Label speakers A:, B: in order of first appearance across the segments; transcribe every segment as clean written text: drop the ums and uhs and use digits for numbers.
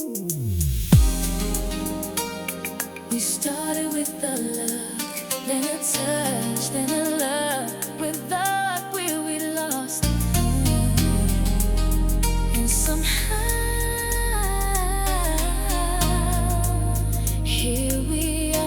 A: We started with a look, then a touch, then a love. With luck, we lost. And somehow, here we are.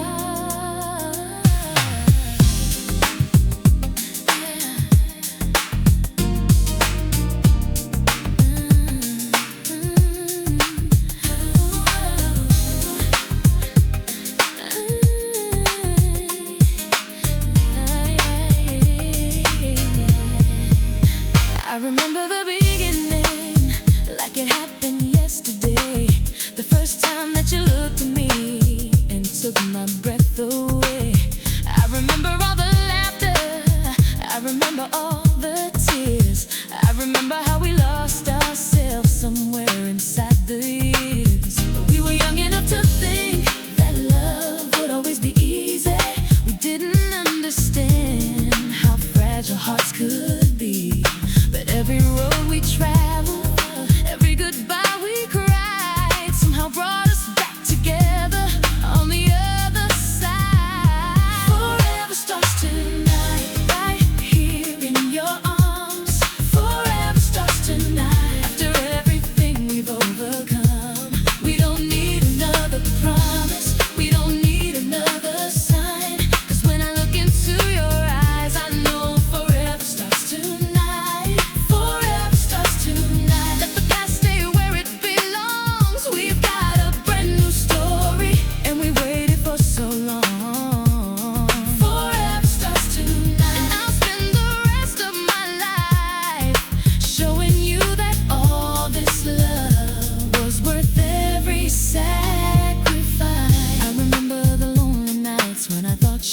A: I remember the beginning, like it happened yesterday. The first time that you looked at me and took my breath away. I remember all the laughter, I remember all the tears. I remember how we lost ourselves somewhere inside the years. We were young enough to think that love would always be easy. We didn't understand how fragile hearts could be. But every road we traveled, every goodbye we cried, somehow brought us back together on the other side. Forever starts tonight, right here in your arms. Forever starts tonight, after everything we've overcome. We don't need another promise, we don't need another sign. 'Cause when I look into your eyes, I know forever starts tonight.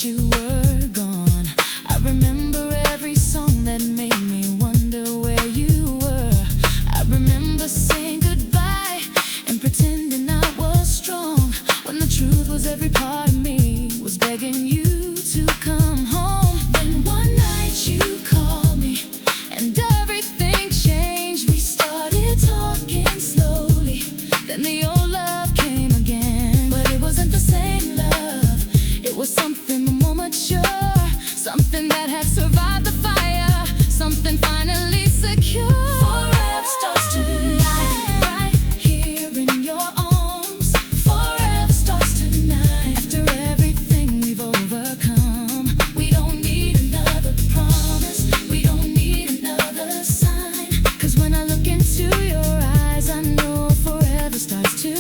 A: You were gone. I remember every song that made me wonder where you were. I remember saying goodbye and pretending I was strong, when the truth was every part of me was begging you to come home. Then one night you called me and everything changed. We started talking slowly, then the old love came again. But it wasn't the same love, it was something more mature, something that had survived the fire, something finally secure. Forever starts tonight, right here in your arms. Forever starts tonight, after everything we've overcome. We don't need another promise, we don't need another sign. 'Cause when I look into your eyes, I know forever starts tonight.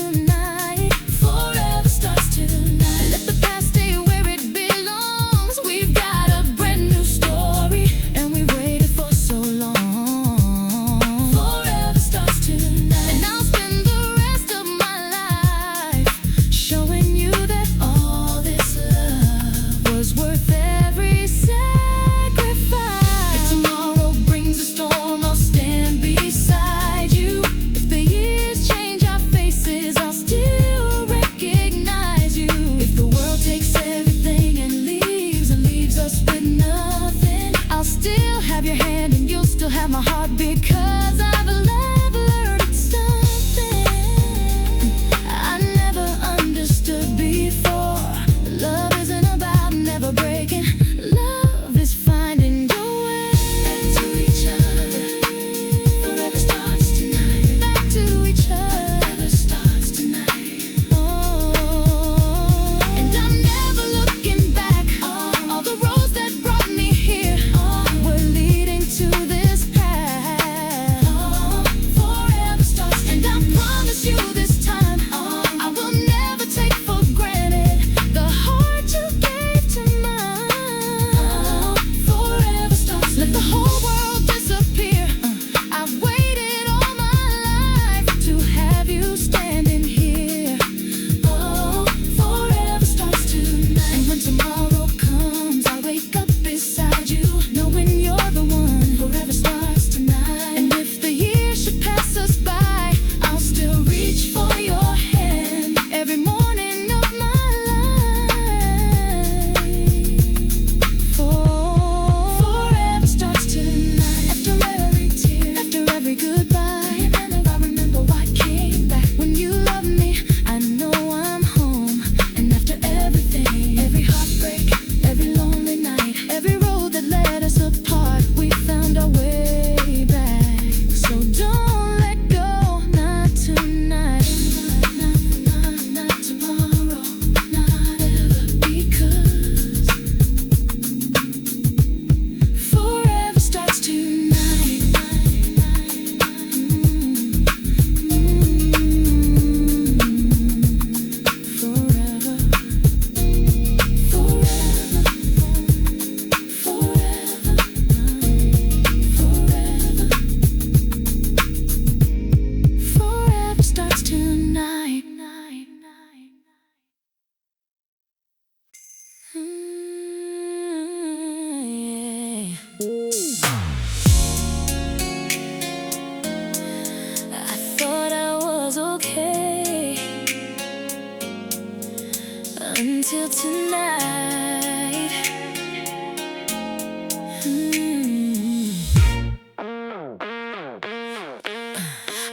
A: until tonight.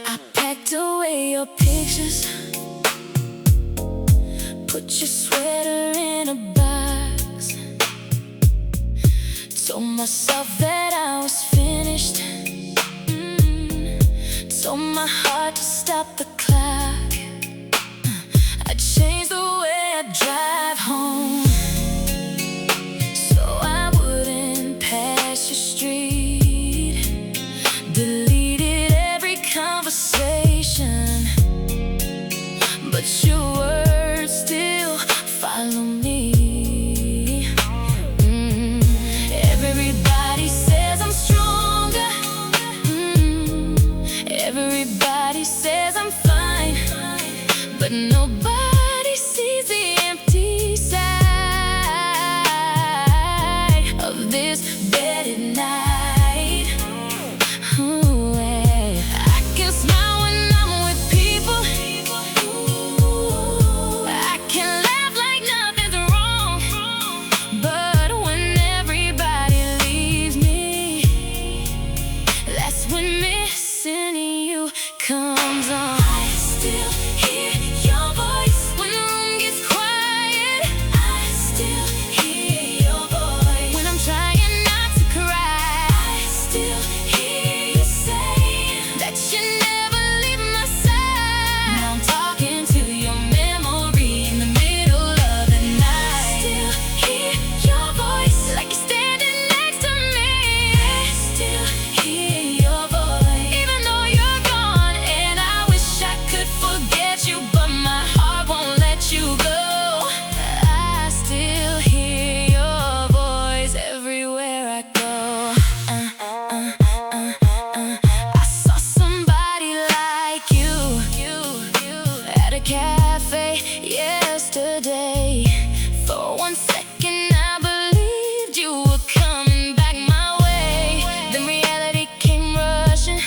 A: I packed away your pictures, put your sweater in a box, told myself that I was finished, told my heart to stop the clock. I changed the way I drive home, so I wouldn't pass your street, deleted every conversation, but your words still follow me. Everybody says I'm stronger, everybody says I'm fine, but nobody sees the empty side of this bed at night. Ooh, yeah. I can smile when I'm with people, I can laugh like nothing's wrong, but when everybody leaves me, that's when missing you comes on. I still hear your voice when the room gets quiet. I still hear your voice when I'm trying not to cry. I still hear you say that you never leave my side. Now I'm talking to your memory in the middle of the night. I still hear your voice like you're standing next to me. I still hear your voice even though you're gone, and I wish I could forget you, but my heart won't let you go. I still hear your voice everywhere I go. I saw somebody like you at a cafe yesterday. For 1 second I believed you were coming back my way. Then reality came rushing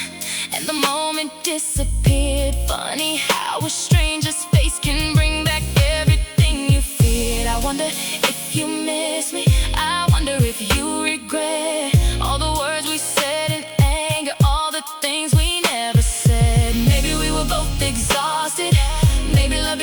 A: and the moment disappeared. Funny how a stranger's face can bring back everything you feared. I wonder if you miss me, I wonder if you regret all the words we said in anger, all the things we never said. Maybe we were both exhausted, maybe love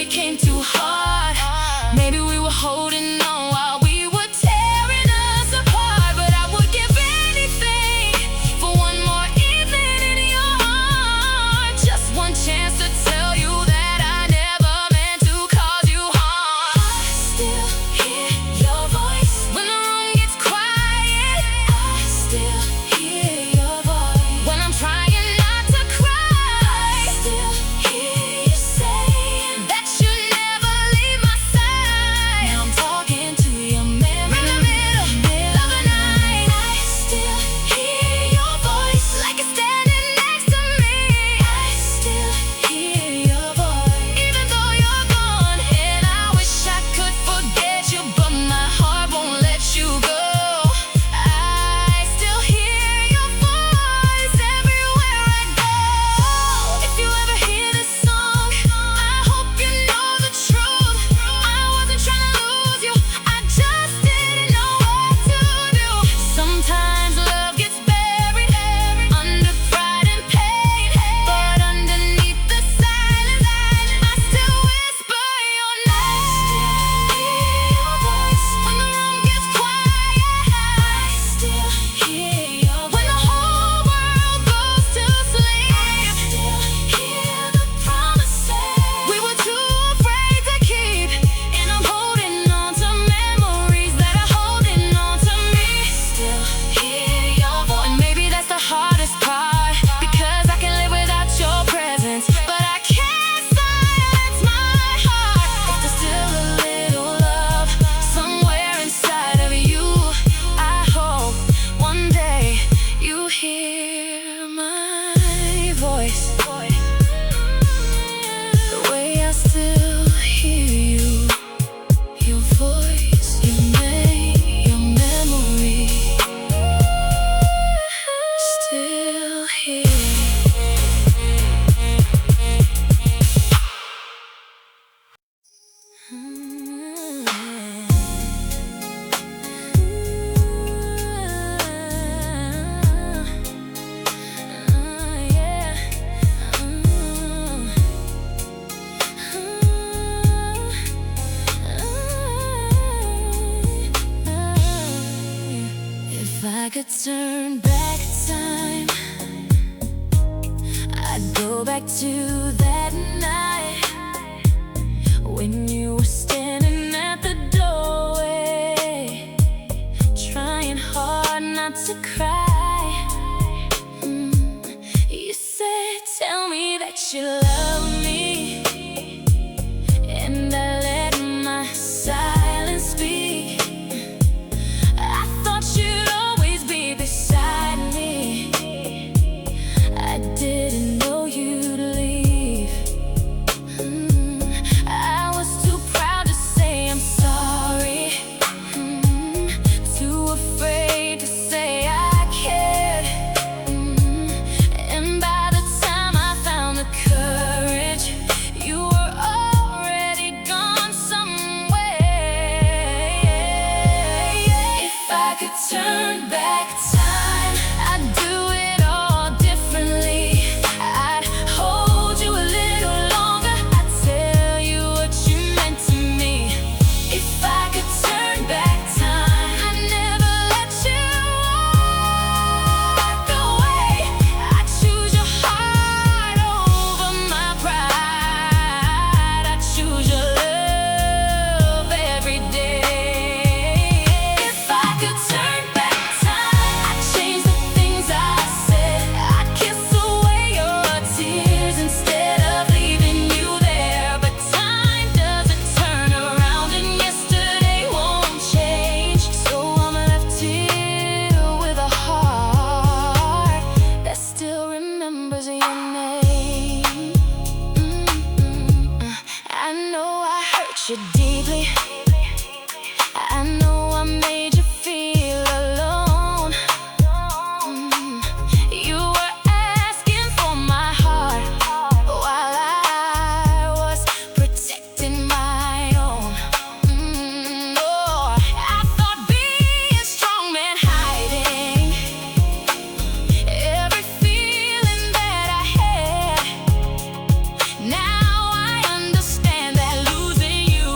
A: could turn back time, I'd go back to that night when you were standing at the doorway, trying hard not to cry. You said, tell me that you love me, and I let my silence speak. I thought you'd always be beside me. I didn't know you'd leave. I was too proud to say I'm sorry, too afraid to say I cared. And by the time I found the courage, you were already gone somewhere. If I could turn back time, I'd do it all differently. I'd hold you a little longer, I'd tell you what you meant to me. If I could turn back time, I'd never let you walk away. I'd choose your heart over my pride. I'd choose your love every day. If I could turn back time, I'd change the things I said. I'd kiss away your tears instead of leaving you there. But time doesn't turn around, and yesterday won't change. So I'm left here with a heart that still remembers your name. I know I hurt you deeply. I know I made you feel alone. You were asking for my heart while I was protecting my own. Oh, I thought being strong meant hiding every feeling that I had. Now I understand that losing you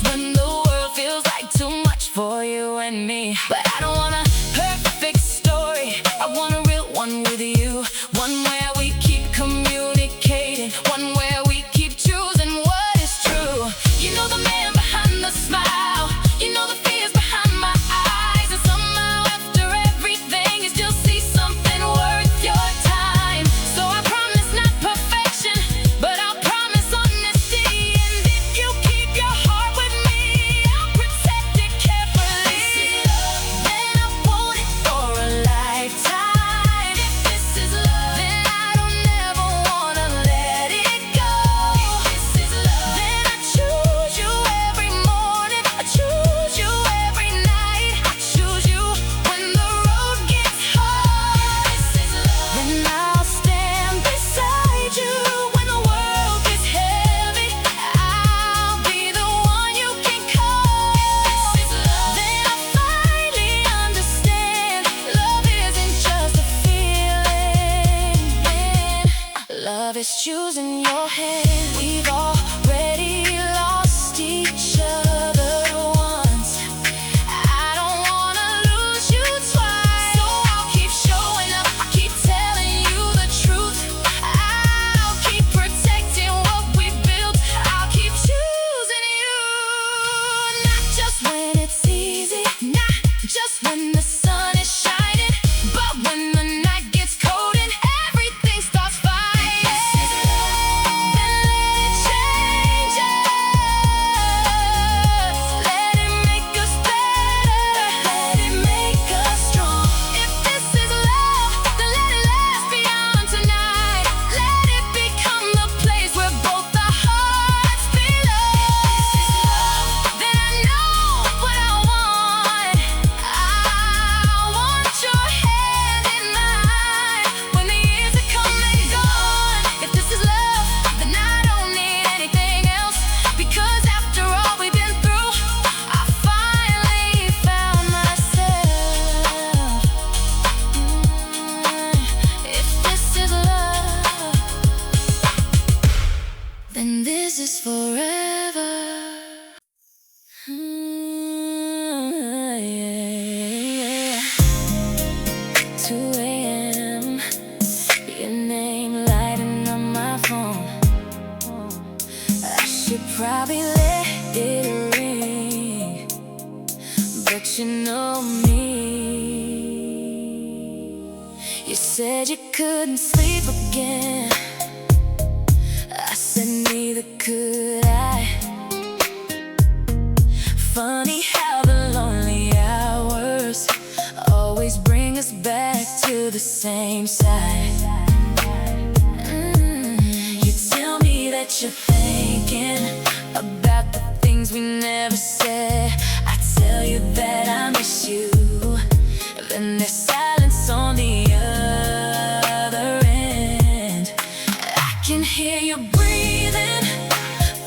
A: when the world feels like too much for you and me. But I don't want a perfect story, I want a real one with you. One where we keep communicating, one where we keep choosing what is true. You know the man behind the smile, you know the fears behind my eyes, and somehow after everything you still see something worth your time. So I promise not perfection, but I'll promise honesty. And if you keep your heart with me, I'll protect it carefully. Then I want it for a lifetime. If this is love, then I don't ever wanna let it go. If this is love, then I choose you every morning, I choose you every night, I choose you when the road gets hard. If this is love, then I'll stand beside you when the world gets heavy. I'll be the one you can call. If this is love, then I finally understand love isn't just a feeling. Love is choosing your hand. We've already lost each other once. I don't wanna lose you twice. So I'll keep showing up, I'll keep telling you the truth. I'll keep protecting what we built. I'll keep choosing you. Not just when it's easy, not just when the sun is shining, but when the night gets cold and everything starts fighting. Then let it change us, let it make us better, let it make us strong. If this is love, then let it last beyond tonight. Let it become the place where both our hearts belong. If this is love, then I know what I want. I want your hand in mine when the years are come and gone. If this is love, then I don't need anything else, because after all we've been through, I finally found myself. If this is love, then this is forever. Yeah. 2 a.m. Your name lighting on my phone. I should probably let it ring, but you know me. You said you couldn't sleep again. I said neither could I. Funny how the lonely hours always bring us back to the same side. You tell me that you're thinking about the things we never said. I tell you that I miss you, then there's silence on the other end. I can hear you breathing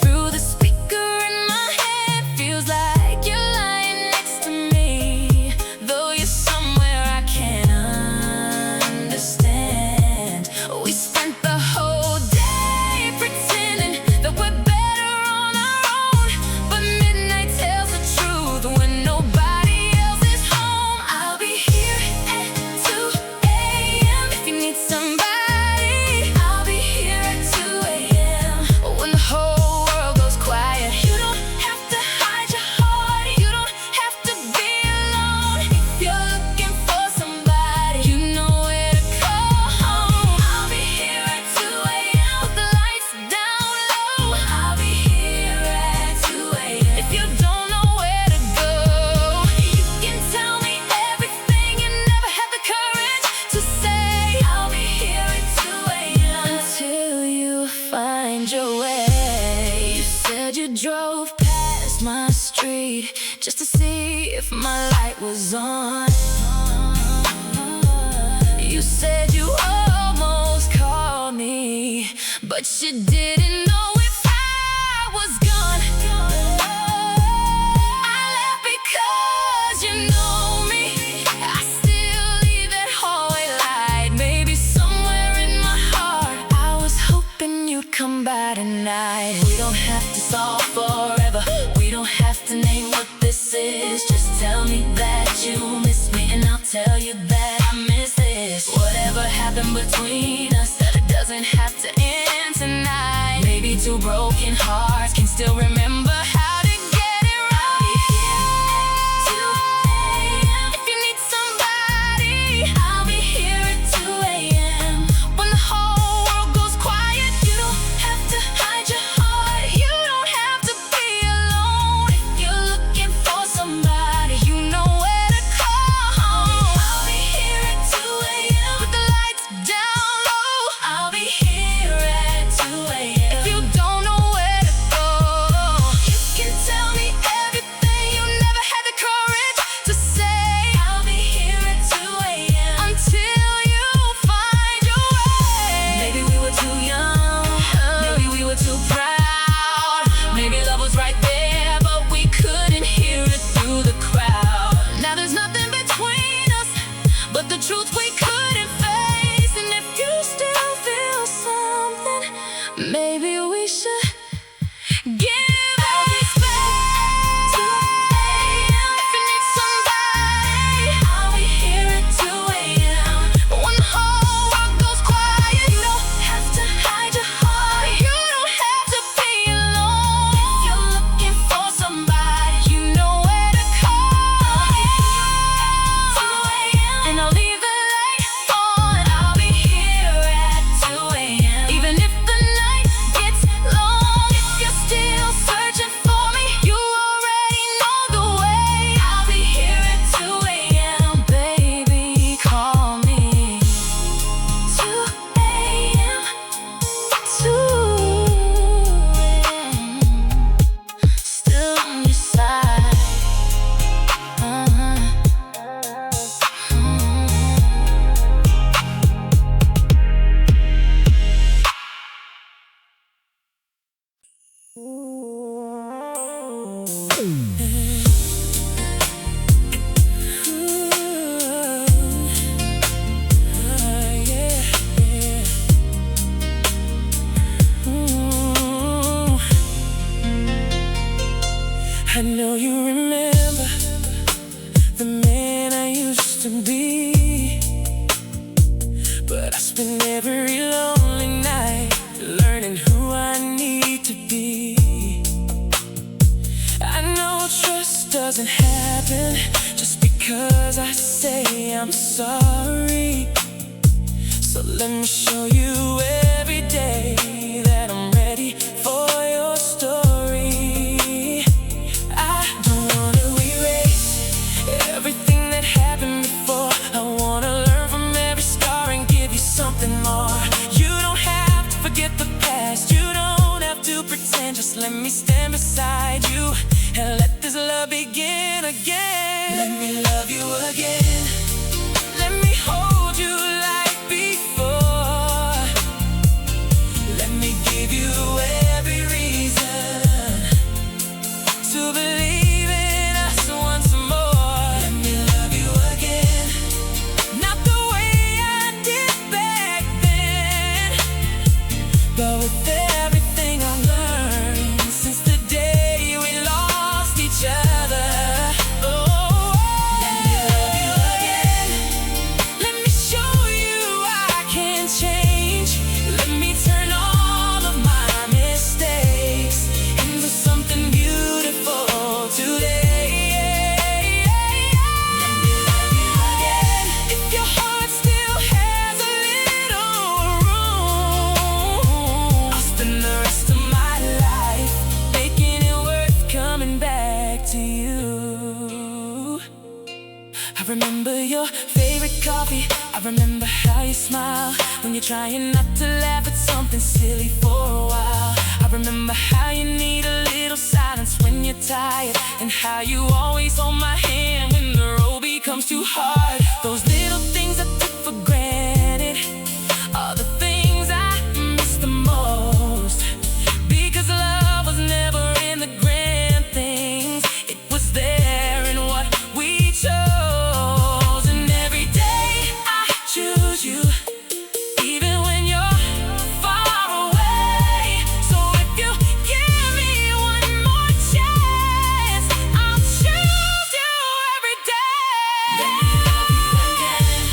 A: through the speaker in my head. Feels like you're lying next to me, though you're somewhere I can't understand. We spent the whole day pretending that we're better on our own, but midnight tells the truth when nobody else is home. I'll be here at 2 a.m. if you need somebody. I'll be here at 2 a.m. when the whole world goes quiet. You don't have to hide your heart, you don't have to be alone. If you're looking for somebody, you know where to call home. I'll be here at 2 a.m. with the lights down low. I'll be here at 2 a.m. if you don't know where to go. You can tell me everything you never had the courage to say. I'll be here at 2 a.m. until you find your way. You said you drove past my street just to see if my light was on. You said you almost called me, but you didn't know if I was gone. I left because you know me. I still leave that hallway light, maybe somewhere in my heart. I was hoping you'd come by tonight. We don't have to solve forever, we don't have that I miss this. Whatever happened between us doesn't have to end tonight. Maybe two broken hearts can still remember how to get it right. I'll be here at 2 a.m. If you need somebody, I'll be here at 2 a.m. When the whole world goes quiet, you don't have to hide your heart. You don't have to be alone. If you're looking for somebody, you know where to call. I'll be here at 2 a.m. with the lights down low. I'll be here at 2 a.m. If you don't know where to go, you can tell me everything. You never had the courage to say. I'll be here at 2 a.m. until you find your way. Maybe we were too young, maybe we were too proud. Maybe love was right there, but we couldn't hear it through the crowd. Now there's nothing between us but the truth we couldn't face. And if you still feel something, maybe we should give it space. 2 a.m. If you need somebody, I'll be here at 2 a.m. But when the whole world goes quiet, you don't have to hide your heart. You don't have to be alone. If you're looking for somebody, you know where to call. 2 a.m. and I'll leave the light on. I'll be here at 2 a.m. Even if the night gets long, if you're still searching for me, you already know the way. I'll be here at 2 a.m. Baby, call me. 2 a.m. 2 a.m. Still on your side. I know you remember the man I used to be, but I spend every lonely night learning who I need to be. I know trust doesn't happen just because I say I'm sorry. So let me show you every day that I'm ready for your story. I don't wanna erase everything that happened before. I wanna learn from every scar and give you something more. You don't have to forget the past. You don't have to pretend. Just let me stand beside you and let this love begin again. Let me love you again. Let me hold you like before. Let me give you every reason to believe in us once more. Let me love you again, not the way I did back then, but with everything I learned since the day we lost each other. Oh, let me love you again. Let me show you I can change. Let me turn all of my mistakes into something beautiful today. Let me love you again. If your heart still has a little room, I'll spend the rest of my life making it worth coming back to you. I remember your favorite coffee. I remember how you smile when you're trying not to laugh at something silly for a while. I remember how you need a little silence when you're tired, and how you always hold my hand when the road becomes too hard. Those little things I took for granted are the things I miss the most, because love was never in the grand things. It was there in what we chose. And every day I choose you, even when you're far away. So if you give me one more chance, I'll choose you every day. Let me love you again.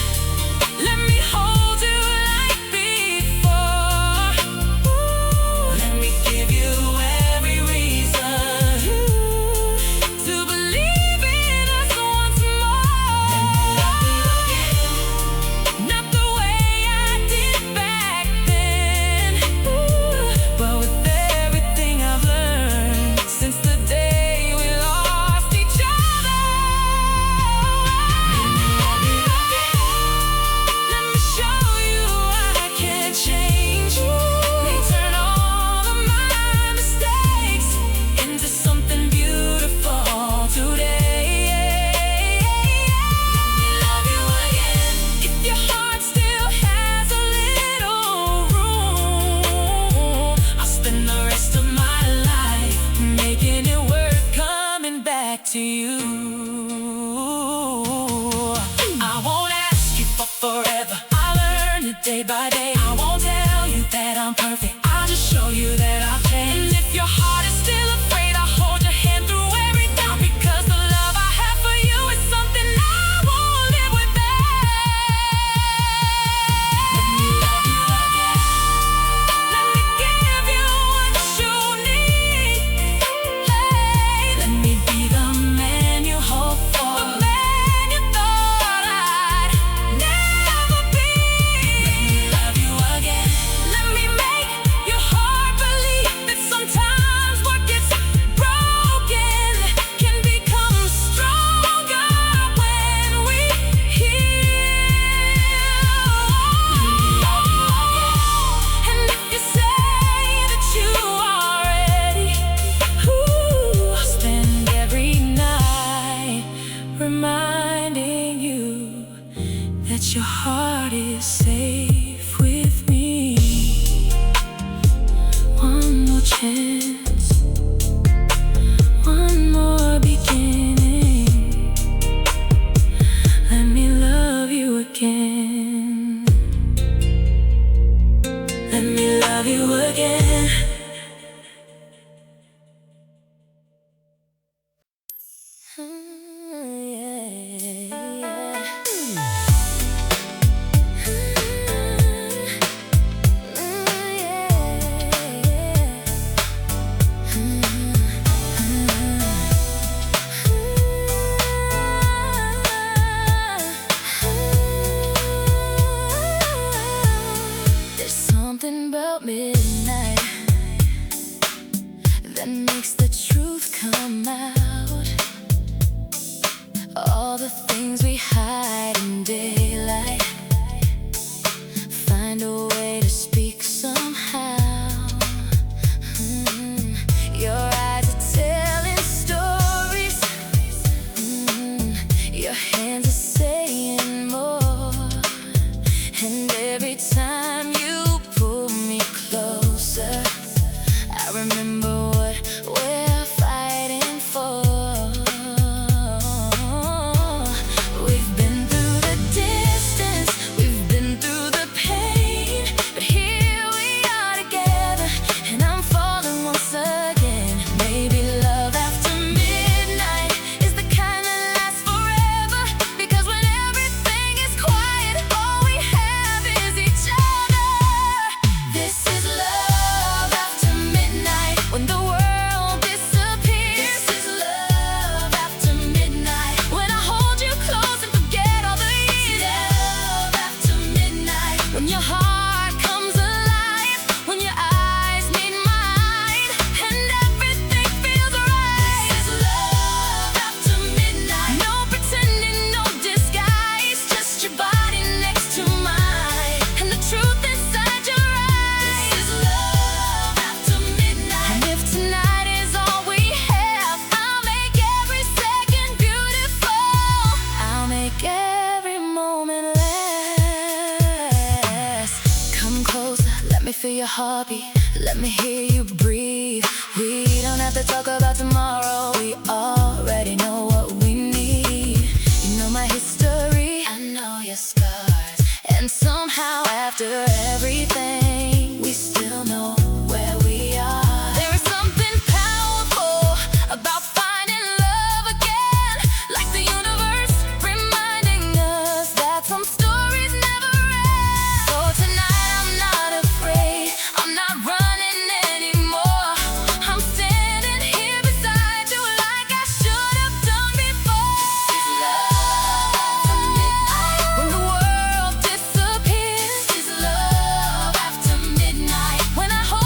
A: day by day. I won't tell you that I'm perfect, I'll just show you that I've changed. And if your heart is still afraid, I'll hold your hand through every doubt, because the love I have for you is something I won't live without. Let me love you again. Let me give you what you need. Hey, let me be the man you hope for, the man you thought I'd never be. Let me love you again. Let me make your heart believe that sometimes what gets broken can become stronger when we heal. And if you say that you are ready, I'll spend every night reminding you that your heart is safe with me. One more chance, one more beginning. Let me love you again. Let me love you again. There's something about midnight that makes the truth come out. All the things we hide in daylight find a way to speak somehow. Your eyes are telling stories. Your hands are saying more. And every time you pull me closer, I remember what we're fighting for. We've been through the distance, we've been through the pain, but here we are together, and I'm falling once again. Maybe love after midnight is the kind that lasts forever, because when everything is quiet, all we have is each other. This is love after midnight, when the world disappears. This is love after midnight, when I hold you close and forget all the years. Love after midnight, when your heart comes alive, when your eyes meet mine, and everything feels right. This is love after midnight, no pretending, no disguise, just your body next to mine, and the truth inside your eyes. This is love after midnight, and if tonight is all we have, I'll make every second beautiful. I'll make every moment last. Come closer, let me feel your heartbeat, let me hear you breathe. We don't have to talk about tomorrow, we already know what we need. You know my history, I know your scars, and somehow after everything, we still know where we are. There is something powerful about finding love again, like the universe reminding us that some stories never end. So tonight I'm not afraid, I'm not running anymore. I'm standing here beside you like I should have done before. This is love after midnight, when the world disappears. This is love after midnight, when I hold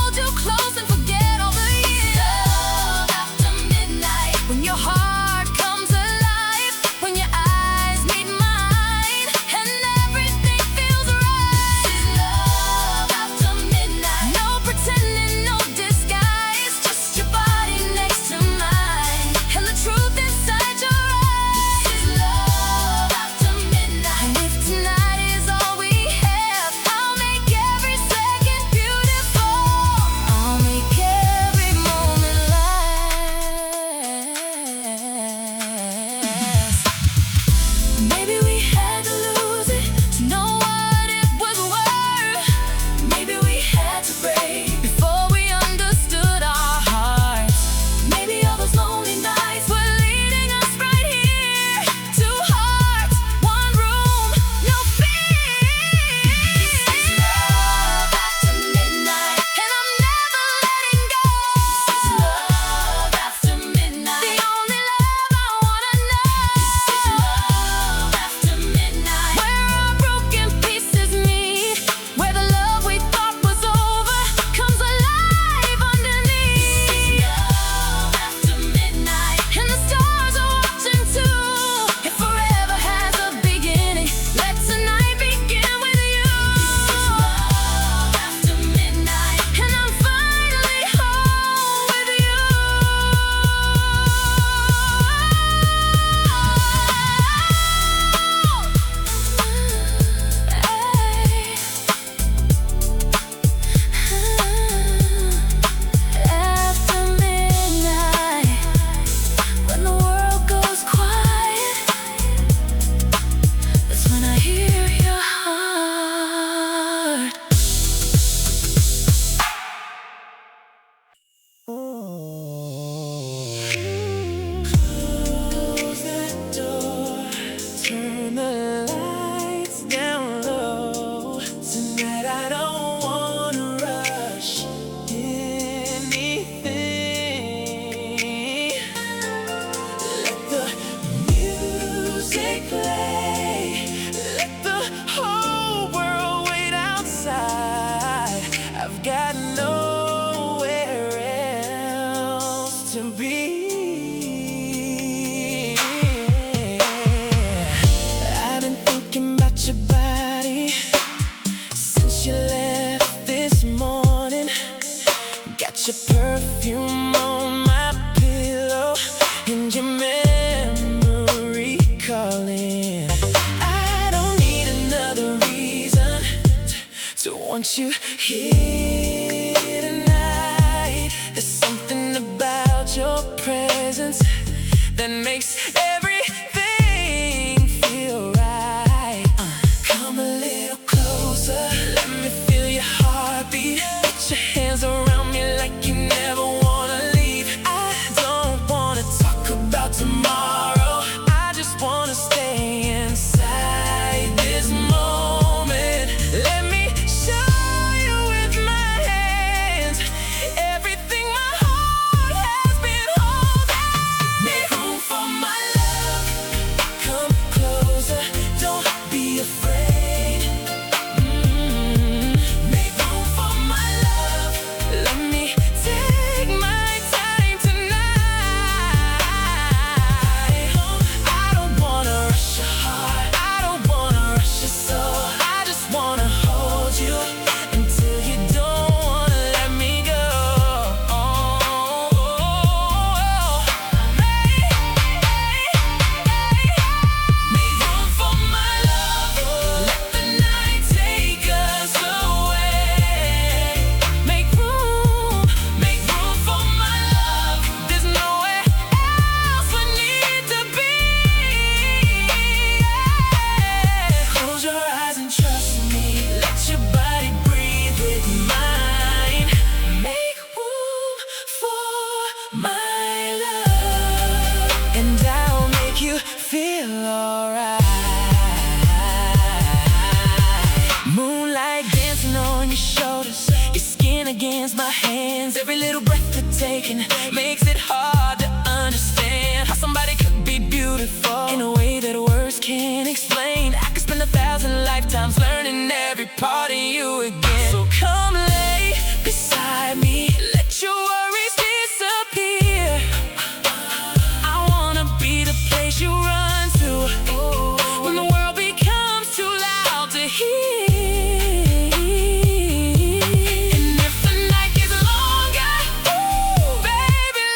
A: want you here tonight. There's something about your presence that makes everything feel right. Come a little closer, let me feel your heartbeat. Put your hands around me like you never wanna leave. I don't wanna talk about tomorrow, I just wanna stay inside this moment. Let me show you with my hands everything my heart has been holding. Make room for my love, come closer, don't be afraid. Make room for my love, let me take my time tonight. I don't wanna rush your heart, I don't wanna rush your soul. I just wanna hold you until you don't wanna let me go. Make room for my love, let the night take us away. Make room for my love. There's nowhere else we need to be. Close your eyes and trust me. Let your body breathe with mine. Make room for my love, and I'll make you feel alright. Moonlight dancing on your shoulders, your skin against my hands. Every little breath you're taking makes it hard to understand how somebody could be beautiful in a way that words can't explain. I could spend 1,000 lifetimes learning every part of you again. So come lay beside me, let your worries disappear. I wanna be the place you run to when the world becomes too loud to hear. And if the night gets longer, baby,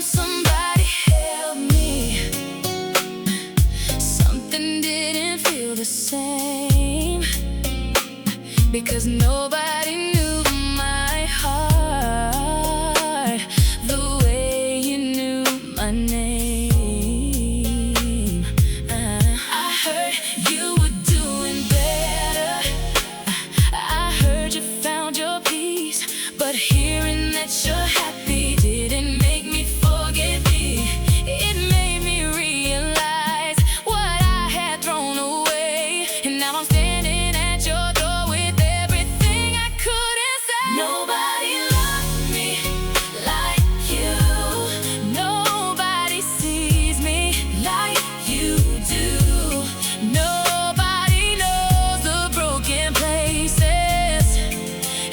A: somebody help me. Something didn't feel the same, because nobody knew my heart the way you knew my name. I heard you were doing better. I heard you found your peace, but hearing that you're happy didn't make me forget me. It made me realize what I had thrown away, and now I'm standing at your door with everything I couldn't say. Nobody loves me like you. Nobody sees me like you do. Nobody knows the broken places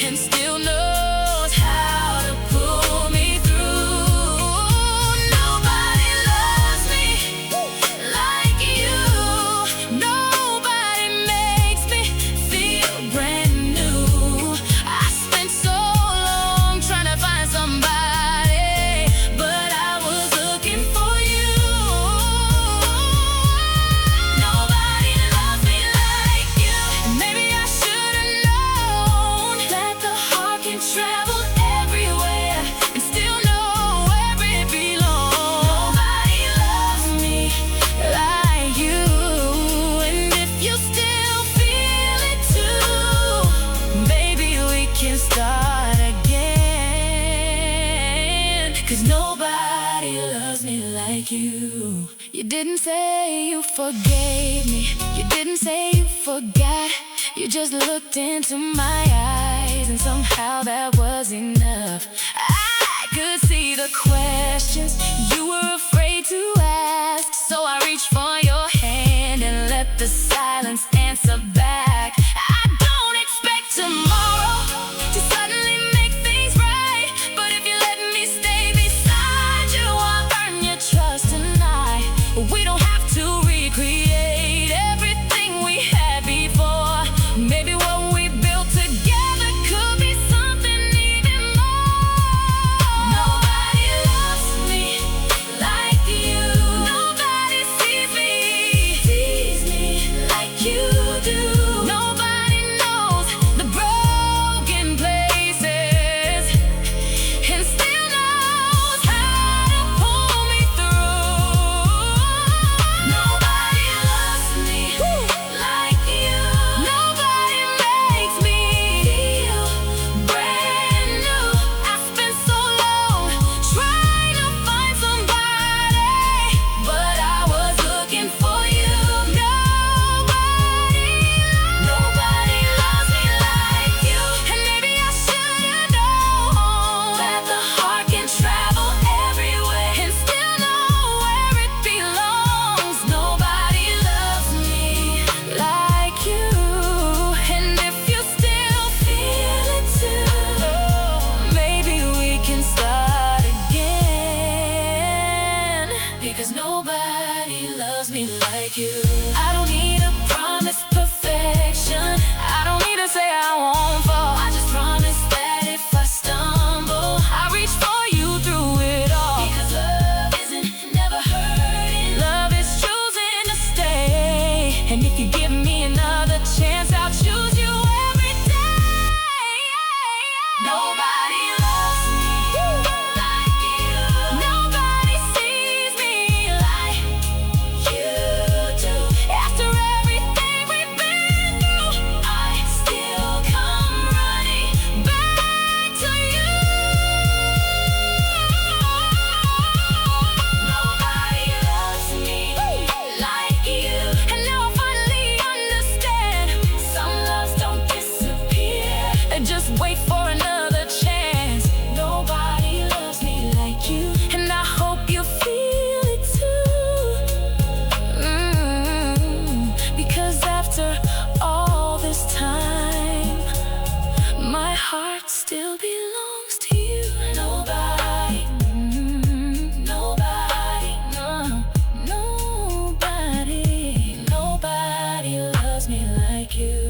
A: and still knows how to pull me through. Nobody loves me like you. Nobody makes me feel brand new. I spent so long trying to find somebody, but I was looking for you. Nobody loves me like you. Maybe I should have known that the heart can travel everywhere and still know where it belongs. Nobody loves me like you. And if you still feel it too, maybe we can start again. 'Cause nobody loves me like you. You didn't say you forgave me. You didn't say you forgot. You just looked into my eyes, and somehow that was enough. I could see the questions you were afraid to ask, so I reached for your hand and let the silence answer back. I don't expect tomorrow to suddenly make things right, but if you let me stay beside you, I'll earn your trust tonight. We don't have to recreate everything we had before. Maybe what we built together could be something even more. Nobody loves me like you. Nobody sees me like you do. Nobody knows the broken places and still knows how to pull me through. Nobody loves me like you. Nobody makes me feel brand new. I spent so long trying to find somebody, but I was looking for you. Nobody loves me like you. And maybe I should have known that the heart can travel everywhere and still know where it belongs. Nobody loves me like you. And if you still feel it too, maybe we can start again. Because nobody loves me like you. I don't need a promised perfection. I don't need to say I won't fall. I just promise that if I stumble, I reach for you through it all. Because love isn't never hurting. Love is choosing to stay. And if you give me another chance, I'll choose you every day. Nobody loves me like you. Nobody sees me like you do. After everything we've been through, I still come running back to you. Nobody loves me like you. And now I finally understand, some loves don't disappear and just wait for another chance. Nobody loves me like you, and I hope you feel it too. Because after all this time, my heart still belongs to you. Nobody, nobody, no, nobody loves me like you.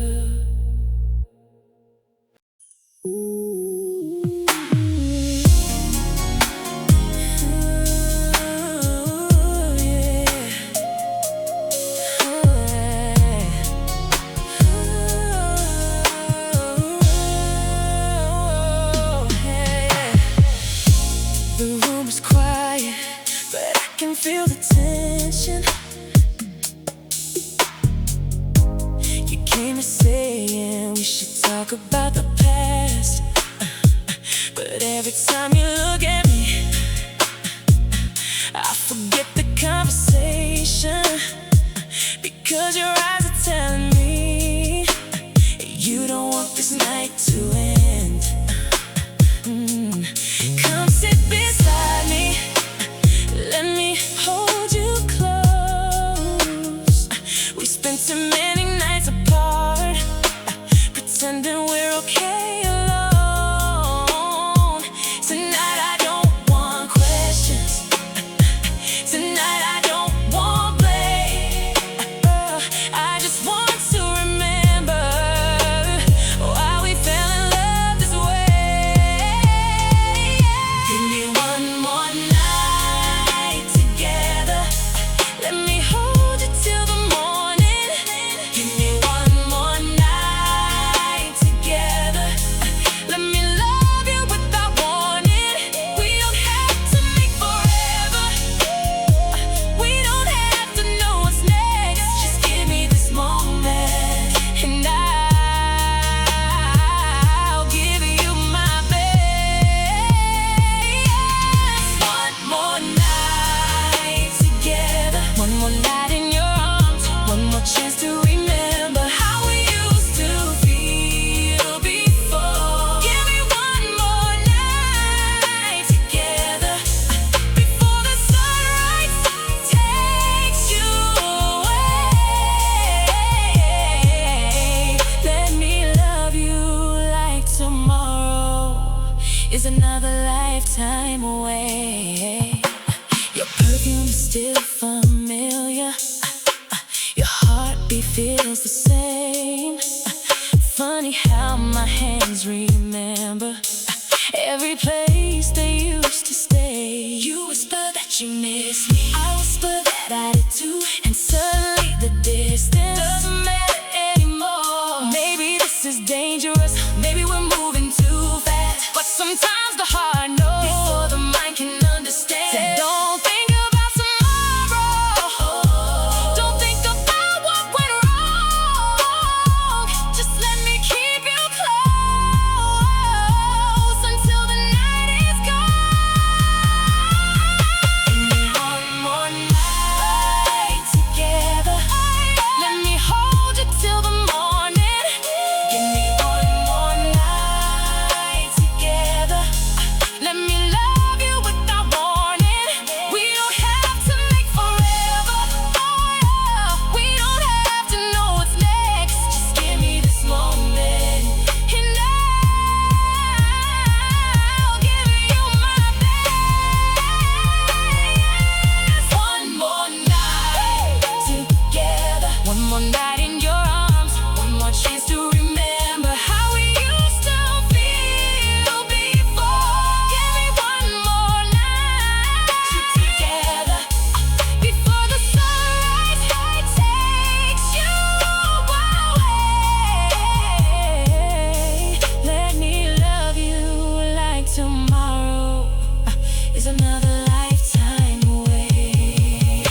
A: hear me saying we should talk about the past, but every time you look at me, I forget the conversation, because your eyes are telling me you don't want this night to end. Come sit beside me, let me hold you close. We spent too many nights apart, pretending we're okay alone. Tonight I don't want questions, tonight I don't want blame. I just want to remember why we fell in love this way. Give me one more night together, let me hold you till the morning. Give me one more night together, let me love you without warning. We don't have to make forever, we don't have to know what's next. Just give me this moment, and I'll give you my best. One more night together, one more night in your arms, one more chance to remember how we used to feel before. Give me one more night together, before the sunrise takes you away. Let me love you like tomorrow is another lifetime away. Your perfume is still familiar, your heartbeat feels the same. Funny how my hands remember every place they used to stay. You whisper that you miss me, I whisper that I did too, and suddenly the distance doesn't matter anymore. Maybe this is dangerous, maybe we're moving too fast, but sometimes the heart knows before the mind can understand. So don't think about tomorrow, don't think about what went wrong. Just let me keep you close until the night is gone. Give me one more night together, let me hold you till the morning. Give me one more night together, let me love you without warning. We don't have to make forever, we don't have to know what's next. Just give me this moment, and I'll give you my best. One more night together, one more night in your arms, one more chance to remember how we used to feel before. Give me one more night together, before the sunrise takes you away. Let me love you like tomorrow is another lifetime away.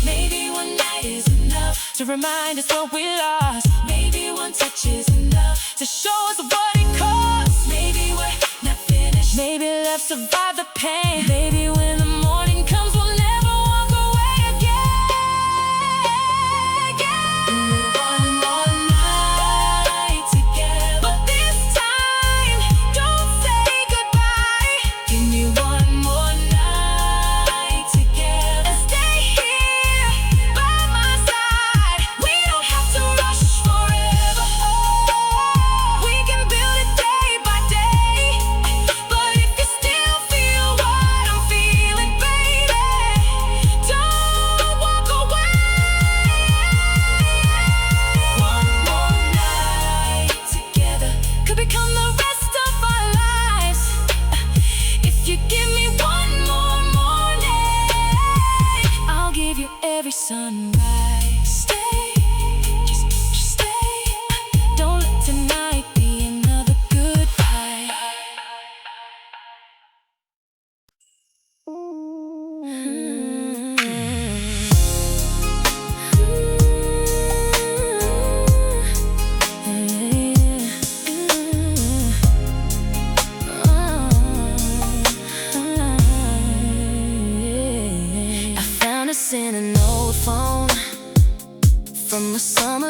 A: Maybe one night is enough to remind us what we lost. Maybe one touch is enough to show us what it costs. Maybe we're not finished, maybe love survived the pain. Maybe when the morning comes we'll never walk away again. One more night together, but this time don't say goodbye. Give me one more night together, stay here by my side. We don't have to rush forever, we can build it day by day. But if you still feel what I'm feeling,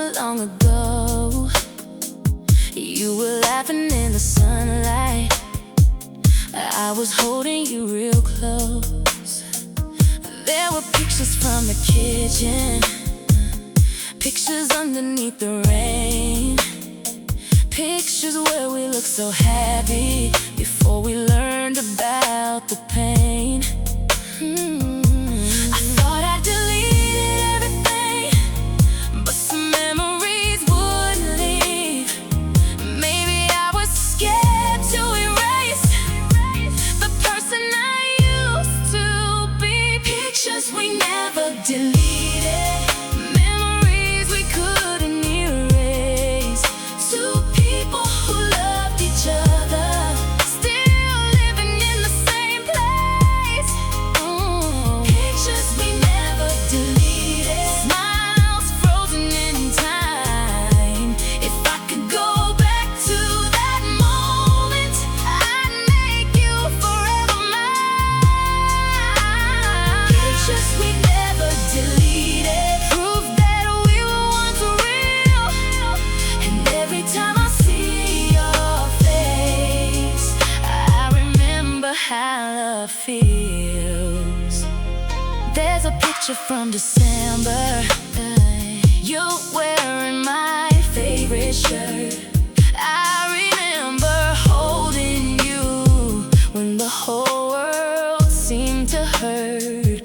A: so long ago. You were laughing in the sunlight. I was holding you real close. There were pictures from the kitchen, pictures underneath the rain, pictures where we looked so happy before we learned about the pain. I thought I deleted everything, but some memories wouldn't leave. Maybe I was scared to erase the person I used to be. Pictures we never deleted, memories we couldn't erase. Two people who loved each other, still living in the same place. Pictures we never deleted, smiles frozen in time. If I could go back to that moment, I'd make you forever mine. Pictures we never deleted, proof that we were once real. And every time I see your face, I remember how love feels. There's a picture from December. You're wearing my favorite shirt. I remember holding you when the whole world seemed to hurt.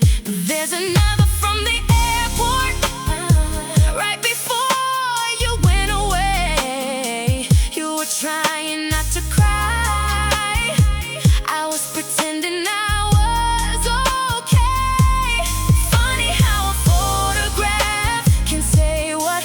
A: There's another from the airport, right before you went away. You were trying not to cry. I was pretending I was okay. Funny how a photograph can say what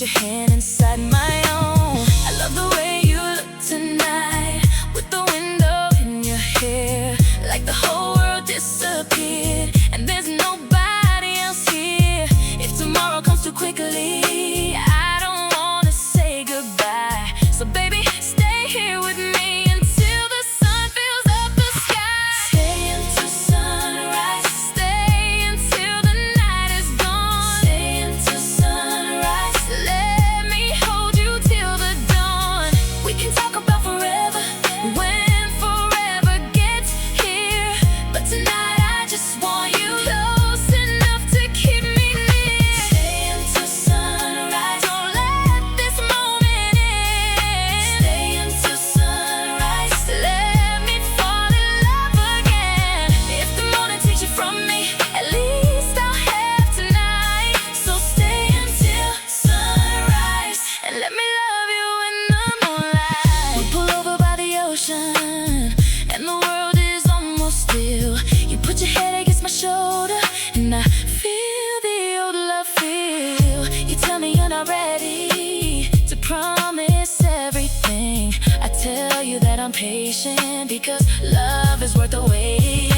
A: your hand inside my own. I love the way you look tonight, with the window in your hair, like the whole world disappeared and there's nobody else here. If tomorrow comes too quickly, I don't wanna say goodbye. So baby, stay here with me until the sun fills up the sky. Stay until sunrise, stay until the night is gone. Stay until sunrise, let me hold you till the dawn. We can talk about forever, when forever gets here, but tonight I just want you close enough to keep me near. Stay until sunrise, don't let this moment end. Stay until sunrise, let me fall in love again. If the morning takes you from me, at least I'll have tonight. So stay until sunrise, and let me love you in the moonlight. We pull over by the ocean, and the world is almost still. You put your head against my shoulder, and I feel the old love feel. You tell me you're not ready to promise everything. I tell you that I'm patient, because love is worth the wait.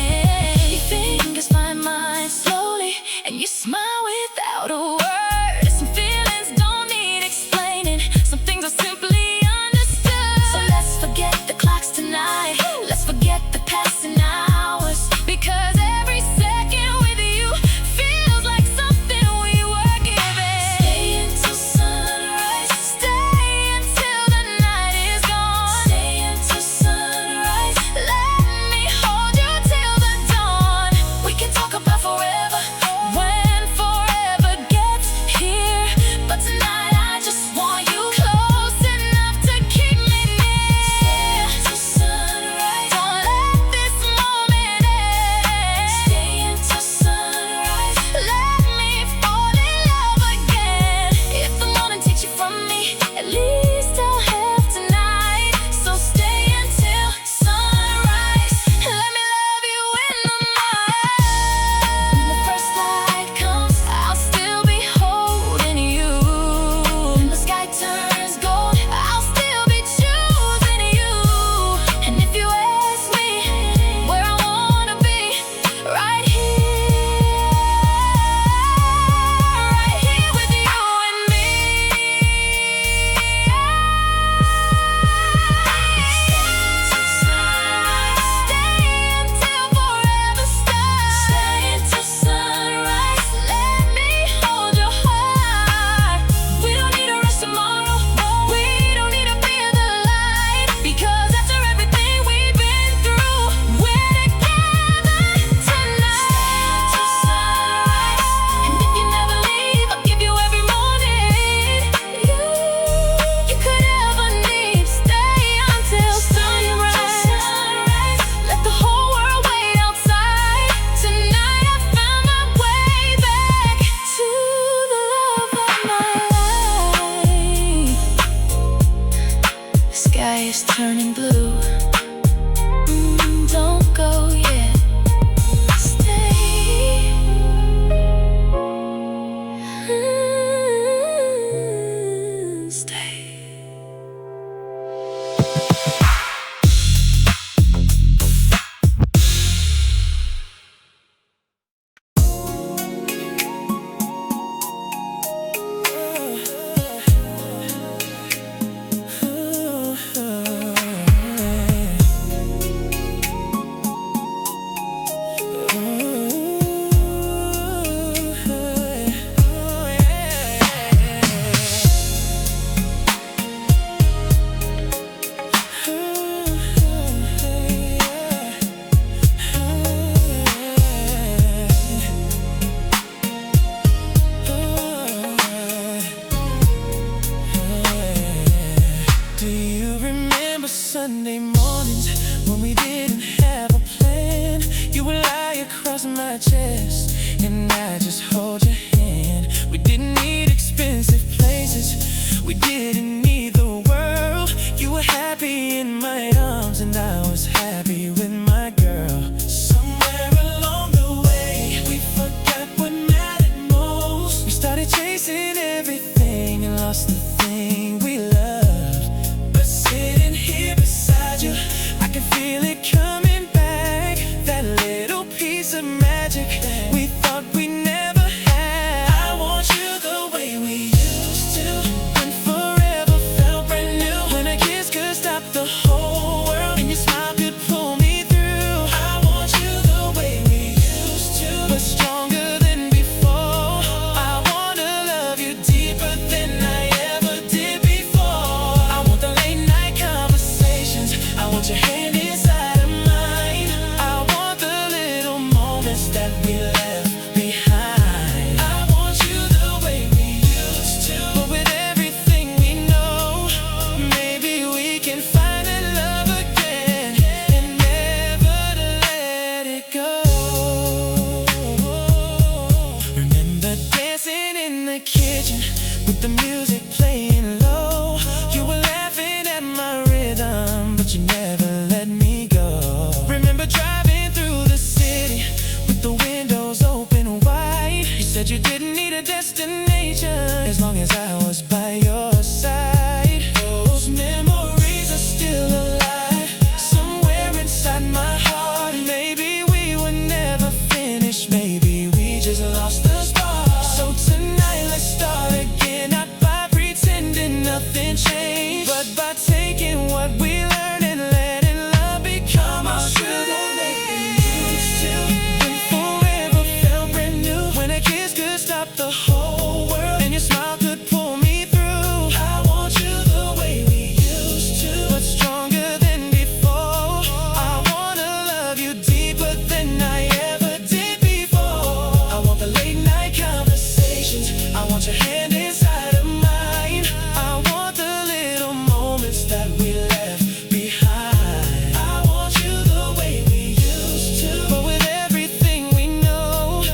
A: Your fingers find mine slowly, and you smile without a word. Some feelings don't need explaining, some things are simply understood. So let's forget the clocks tonight, let's forget the passing hours, because every second with you feels like something we were given. Stay until sunrise, stay until the night is gone. Stay until sunrise, let me hold you till the dawn. We can talk about forever, when forever gets here, but tonight I just want you close enough to keep me near. Stay until sunrise, don't let this moment end. Stay until sunrise, let me fall in love again. If the morning takes you from me, at least I'll have tonight. So stay until sunrise, let me love you in the night. When the first light comes, I'll still be holding you. When the sky turns gold, I'll still be choosing you. And if you ask me where I wanna be, right here with you and me. Stay until forever starts. Stay until sunrise, let me hold your heart. We don't need to rush tomorrow, we don't need to fear the light, because after everything we've been through, we're together tonight. Stay until sunrise, and if you never leave, I'll give you every morning you could ever need. Stay until sunrise, let the whole world wait outside. Tonight I found my way back to the love of my life. The sky is turning blue. Don't go yet, stay. Stay.
B: Do you remember Sunday mornings when we didn't have a plan? You would lie across my chest and I just hold your hand. We didn't need expensive places, we didn't need the world. You were happy in my arms and I was happy with my girl. Somewhere along the way we forgot what mattered most. We started chasing everything and lost the kitchen with the music playing low. You were laughing at my rhythm, but you never let me go. Remember driving through the city with the windows open wide. You said you didn't need a destination as long as I was by your side. Those memories are still alive somewhere inside my heart. Maybe we were never finished, maybe we just lost the spark. So tonight let's start again, not by pretending nothing changed, but by taking what we learned and letting love become our truth. When forever felt brand new, when a kiss could stop the whole world and your smile could pull me through. I want you the way we used to, but stronger than before. I wanna love you deeper than I ever did before. I want the late night conversations, I want your hand inside of mine. I want the little moments that we left behind. I want you the way we used to, but with everything we know,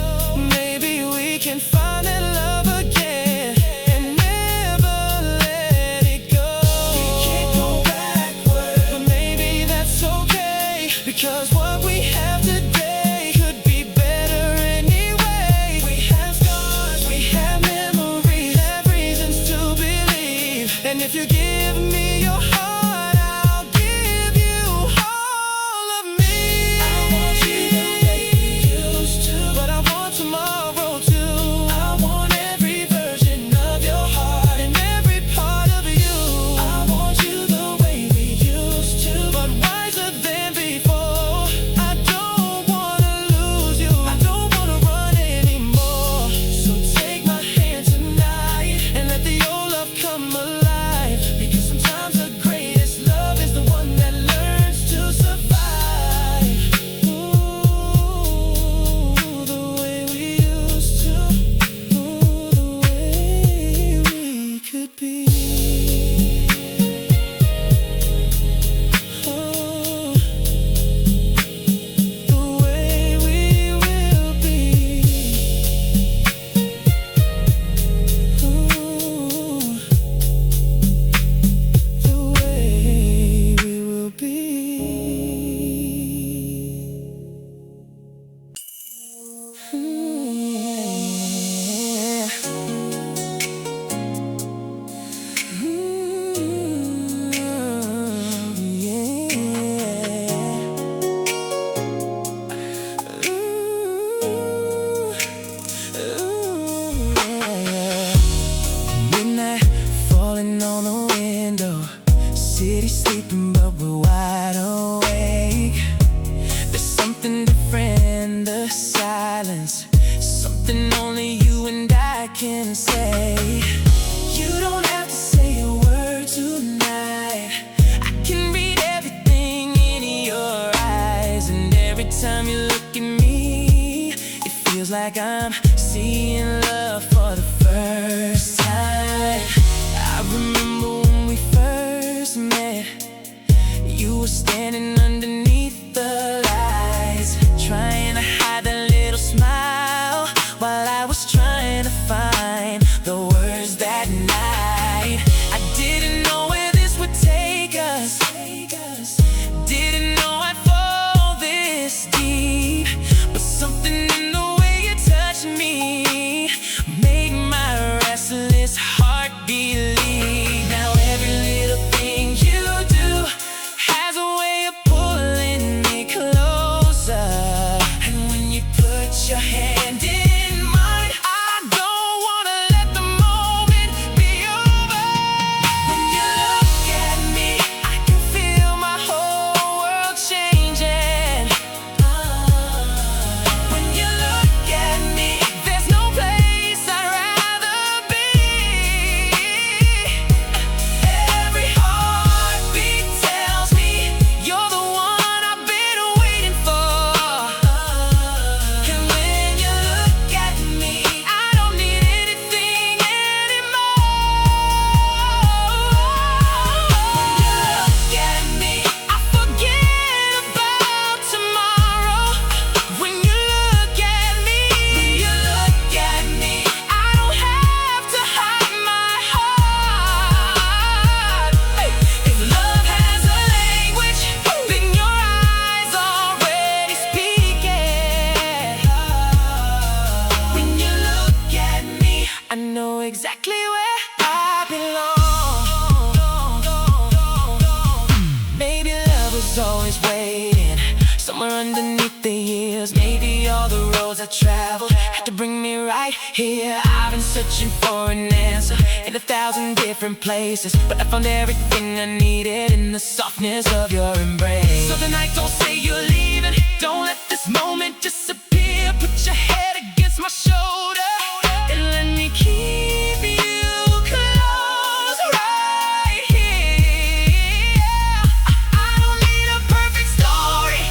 B: maybe we can find that love again and never let it go. We can't go backward, but maybe that's okay, because what we have today could be better anyway. We have scars, we have memories, have reasons to believe. And if you give me your heart, I'll give you all of me. I want you the way we used to, but I want tomorrow too. I want every version of your heart and every part of you. I want you the way we used to, but wiser than before. I don't wanna lose you, I don't wanna run anymore. So take my hand tonight and let the old love come alive, because sometimes the greatest love is the one that learns to survive. Ooh, the way we used to, ooh, the way we could be. Oh, the way we will be. Ooh, the way we will be. Midnight falling on the window, city sleeping but we're wide awake. There's something different in the silence, something only you and I can say. You don't have to say a word tonight, I can read everything in your eyes. And every time you look at me, it feels like I'm seeing love for the first time. I remember when we first met, you were standing underneath the lights, trying to hide a little smile while I was trying to find the words that night. I didn't know where this would take us, didn't know I'd fall this deep, but something in the way you touched me made exactly where I belong. Maybe love was always waiting somewhere underneath the years. Maybe all the roads I traveled had to bring me right here. I've been searching for an answer in 1,000 different places, but I found everything I needed in the softness of your embrace. So tonight don't say you're leaving, don't let this moment disappear. Put your head against my shoulder and let me keep you close right here. I don't need a perfect story,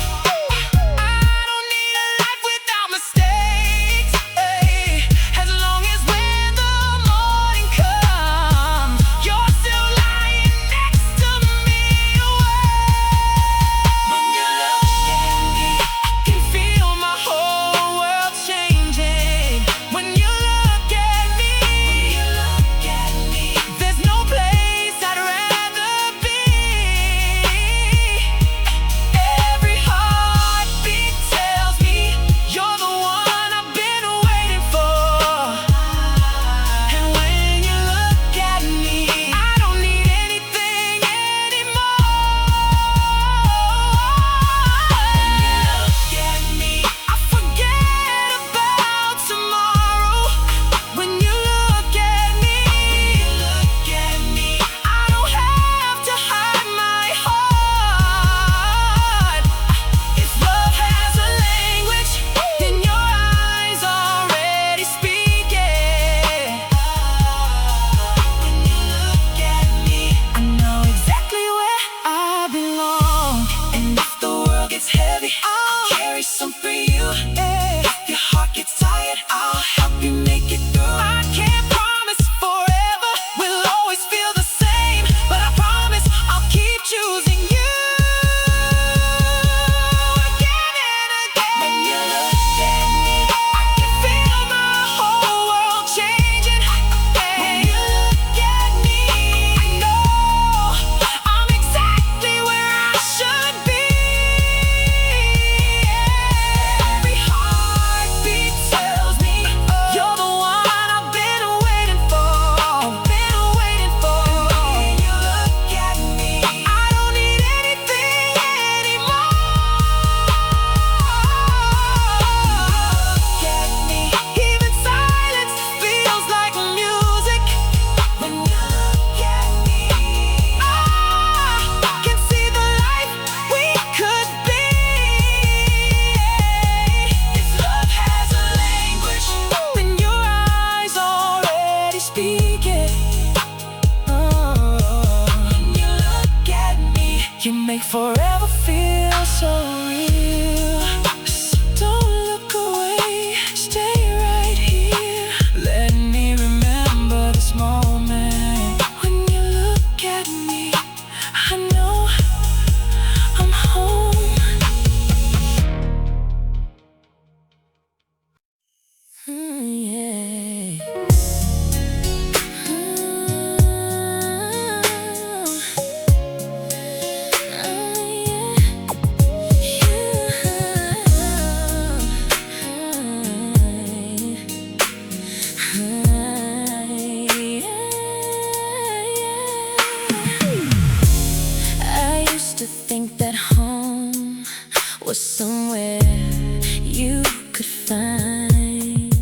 B: I don't need a life without mistakes. As long as when the morning comes, you're still lying next to me. When you look at me, I can feel my whole world changing. When you look at me, there's no place I'd rather be. Every heartbeat tells me you're the one I've been waiting for. And when you look at me, I don't need anything anymore. When you look at me, I forget about tomorrow. When you look at me, I don't have to hide my heart. If love has a language, then your eyes already speak it. When you look at me, I know exactly where I belong. And if the world gets heavy, I'll carry some for you. If your heart gets tired, I'll help you make it through. I can't promise forever we'll always feel the same, but I promise I'll keep choosing you again and again. When you look at me, I can feel my whole world changing. When you look at me, I know I'm exactly where I should be. Every heartbeat tells me you're the one I've been waiting for. When you look at me, I don't need anything anymore. Look at me, even silence feels like music. When you look at me, I can see the life we could be. If love has a language, then your eyes already speak it. When you look at me, you make forever feel so real. So don't look away, stay right here. Let me remember this moment. When you look at me, I know I'm home. Yeah. I used to think that home was somewhere you could find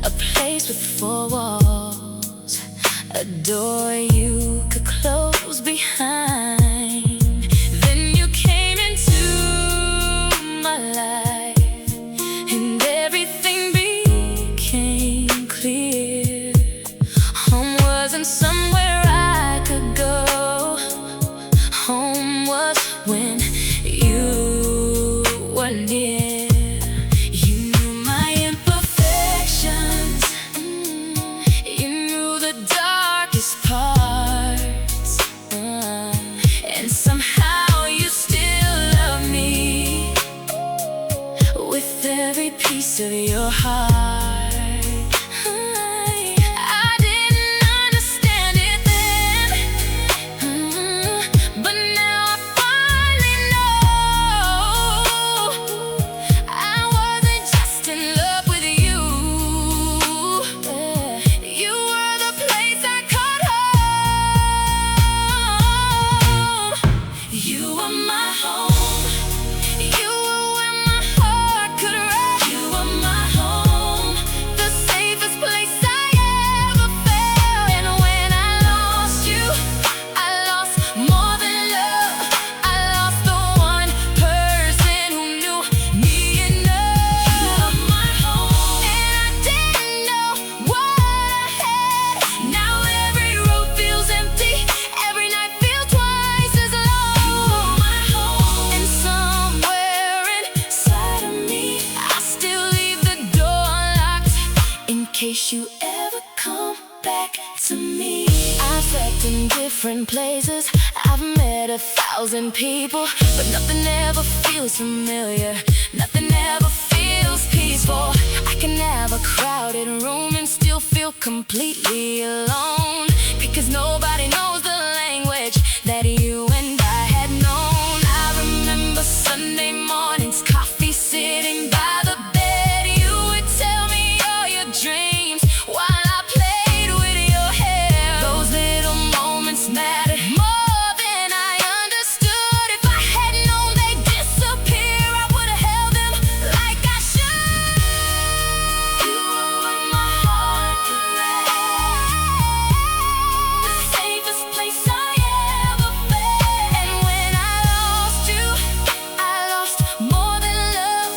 B: a place with four walls, a door you could close behind. Then you came into my life and everything became clear. Home wasn't somewhere I could go. Home was when you were near. You knew my imperfections, you knew the darkest parts.
A: case you ever come back to me. I've slept in different places, I've met 1,000 people, but nothing ever feels familiar, nothing ever feels peaceful. I can have a crowded room and still feel completely alone, because nobody knows the language that you and I had known. I remember Sunday mornings, coffee sitting by the bed. You would tell me all your dreams while I played with your hair. Those little moments mattered more than I understood. If I had known they'd disappear, I would have held them like I should. You were where my heart could rest, the safest place I ever felt. And when I lost you, I lost more than love.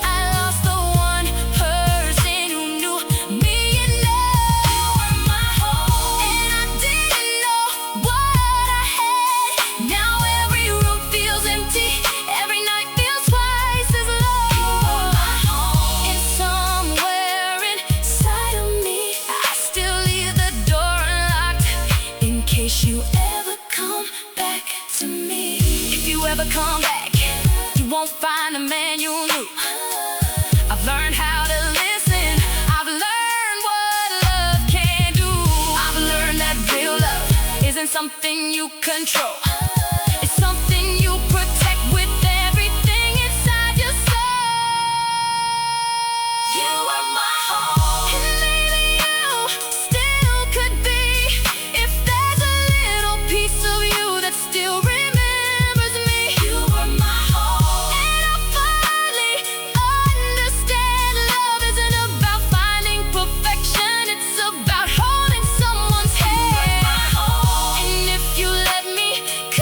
A: I lost the one person who knew me enough. You were my home, and I didn't know what I had. Now every room feels empty, every night feels twice as long. You were my home, and somewhere inside of me, I still leave the door unlocked in case you ever come back to me. If you ever come back, you won't find a man you knew. I've learned how to listen, I've learned what love can do. I've learned that real love isn't something you control, it's something you protect with everything inside your soul. You are my home, and maybe you still could be, if there's a little piece of you that still remembers me. You were my home, and I finally understand love isn't about finding perfection, it's about holding someone's hand. And if you let me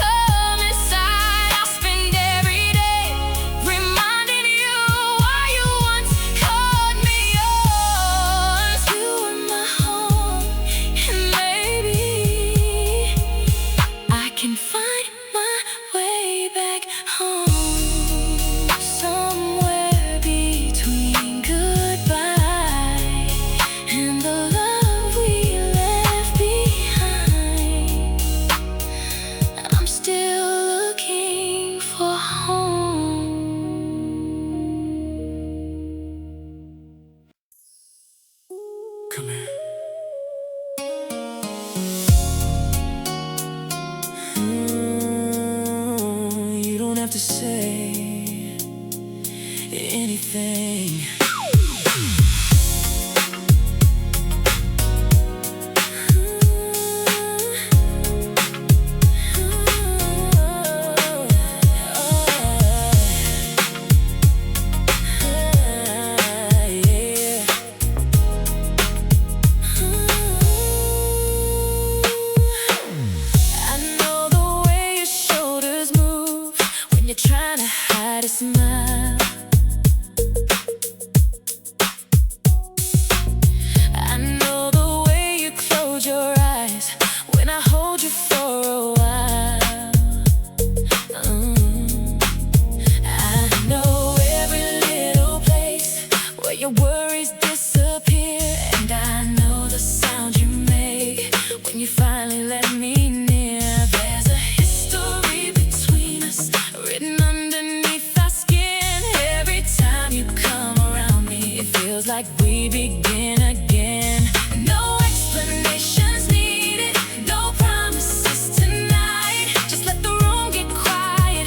A: come inside, I'll spend every day reminding you why you once called me yours. You were my home, and maybe I can find my way back home, somewhere between goodbye and the love we left behind. I'm still looking for home.
B: Come here. You don't have to say anything. I know the way your shoulders move when you're trying to hide a smile. I know the way you close your eyes when I hold you for a while. I know every little place where your worries disappear, and I know the sound you make when you finally let me near. There's a history between us written underneath our skin. Every time you come around me, it feels like we begin again. No explanations needed, no promises tonight. Just let the room get quiet,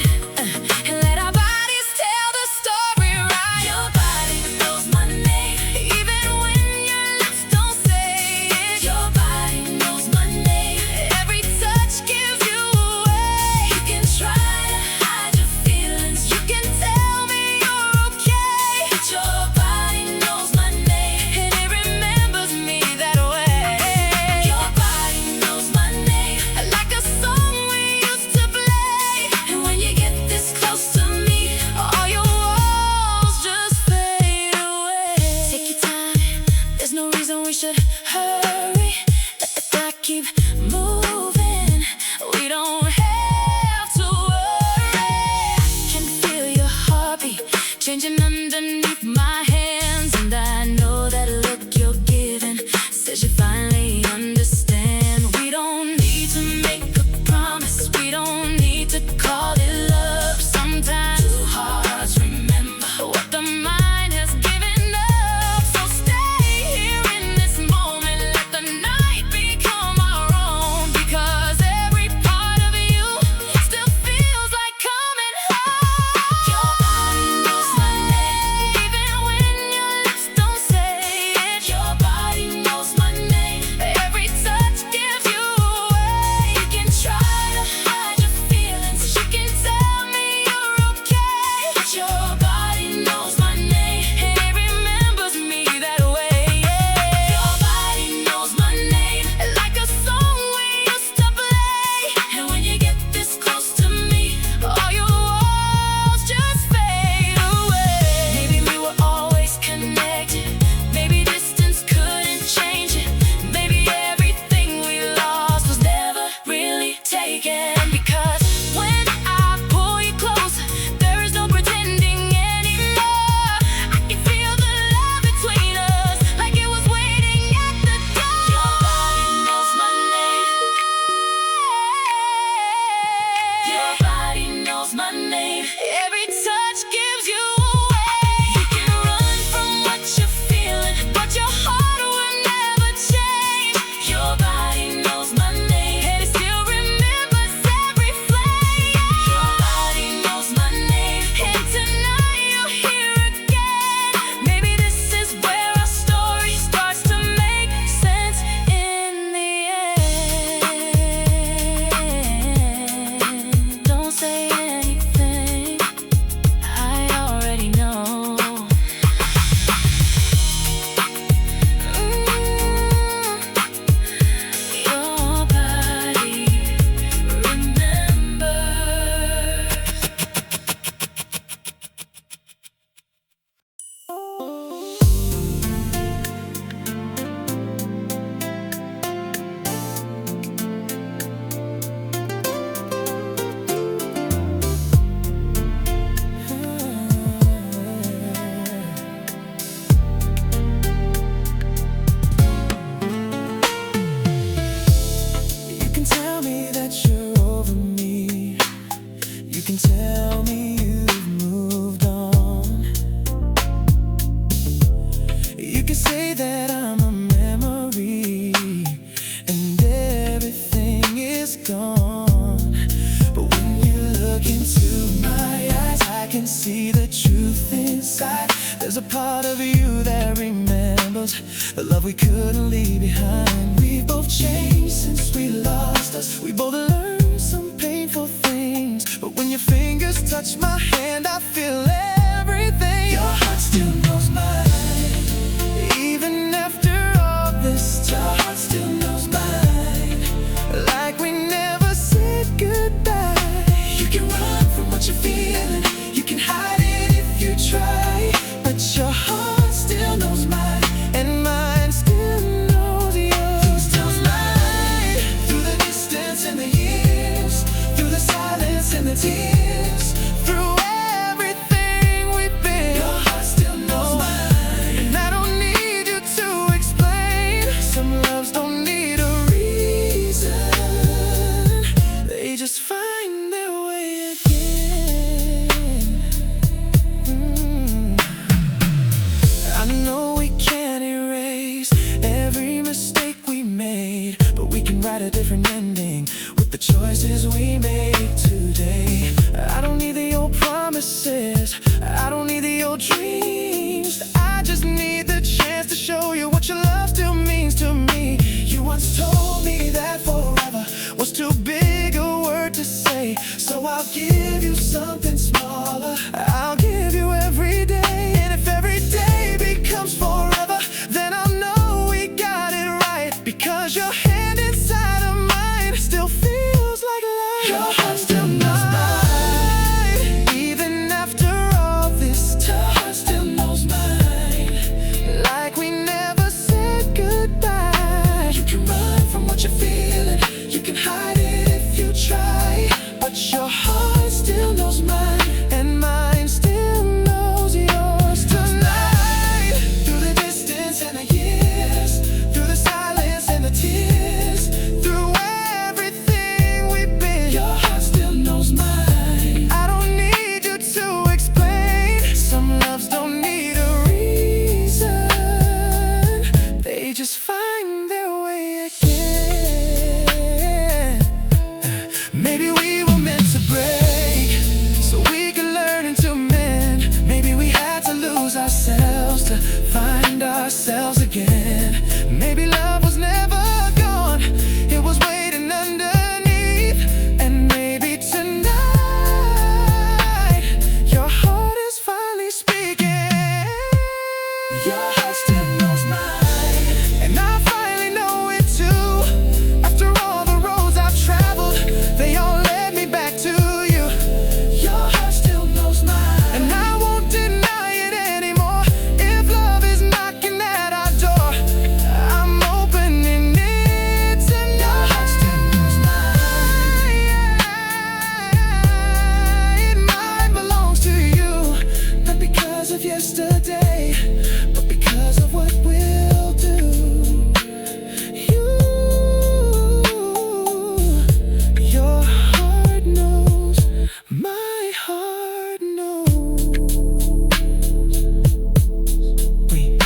B: and let our bodies tell the story right. Your body knows my name, even when your lips don't say it. Your body knows my name, every touch gives you away. You can try to hide your feelings, you can tell me you're okay, but your body knows my name, and it remembers me that way. Your body knows my name, like a song we used to play. And when you get this close to me, all your walls just fade away. Take your time, there's no reason we should hurry. Let the clock keep moving, we don't have to worry. I can feel your heartbeat changing underneath my hands, and I know that look you're giving love we couldn't leave behind. We've both changed since we lost us. We both learned some painful things, but when your fingers touch my hand, I feel everything. Your heart still knows mine, even after all this time. Your heart still knows mine, like we never said goodbye. You can run from what you're feeling, you can hide it if you try, but your heart still knows mine, and mine still knows yours. Still mine, through the distance and the years, through the silence and the tears, through everything we've been. Your heart still knows mine, and I don't need you to explain. Some loves don't need a reason, they just find their way again. I know we can't erase every mistake we made, but we can write a different ending with the choices we make today. I don't need the old promises, I don't need the old dreams. I just need the chance to show you what your love still means to me. You once told me that forever was too big a word to say, so I'll give you something smaller. I'll give you every day, and if every day becomes forever, then I'll know we got it right, because your hand inside of mine still feels like life. Your heart still knows mine, even after all this time. Your heart still knows mine, like we never said goodbye. You can run from what you're feeling, you can hide it if you try, but your heart still knows mine, and mine still knows yours. Tonight, through the distance and the years, through the silence and the tears, through everything we've been, your heart still knows mine. I don't need you to explain. Some loves don't need a reason, they just find their way again. Maybe we were meant to break, so we could learn into men. Maybe we had to lose ourselves to find ourselves again. Maybe love was never gone, it was waiting underneath. And maybe tonight, your heart is finally speaking. Your heart still knows mine, and I finally know it too. After all the roads I've traveled, they all led me back to you. Your heart still knows mine, and I won't deny it anymore. If love is knocking at our door, I'm opening it tonight. Your heart still knows mine, mine belongs to you, not because of yesterday, but because of what we'll do. Your heart knows, my heart knows. We know.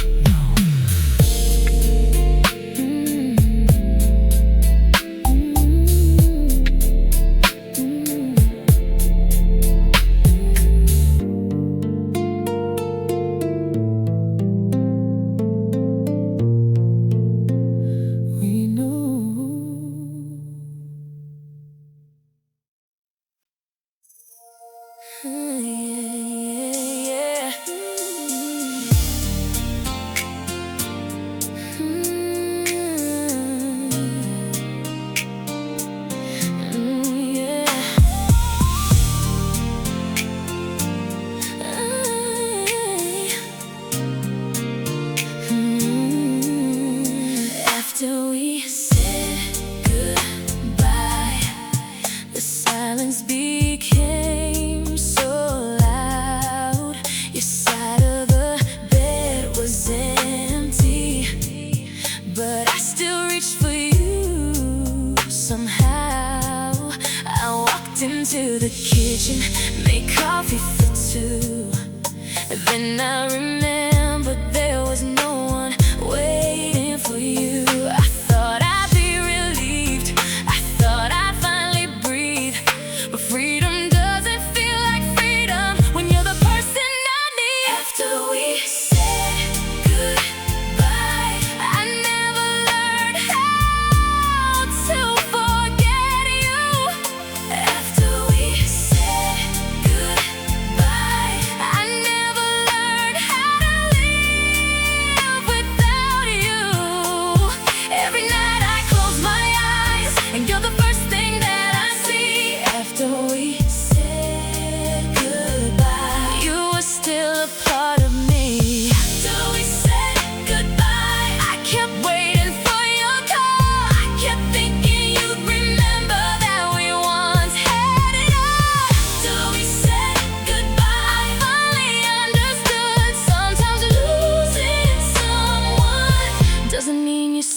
B: We know.
A: Yeah. After we said goodbye, the silence became so loud. Your side of the bed was empty, but I still reached for you somehow. I walked into the kitchen, made coffee for two. Then I remembered there was no one waiting for you. I thought I'd be relieved, I thought I'd finally breathe, but freedom doesn't feel like freedom when you're the person I need. After we said goodbye, I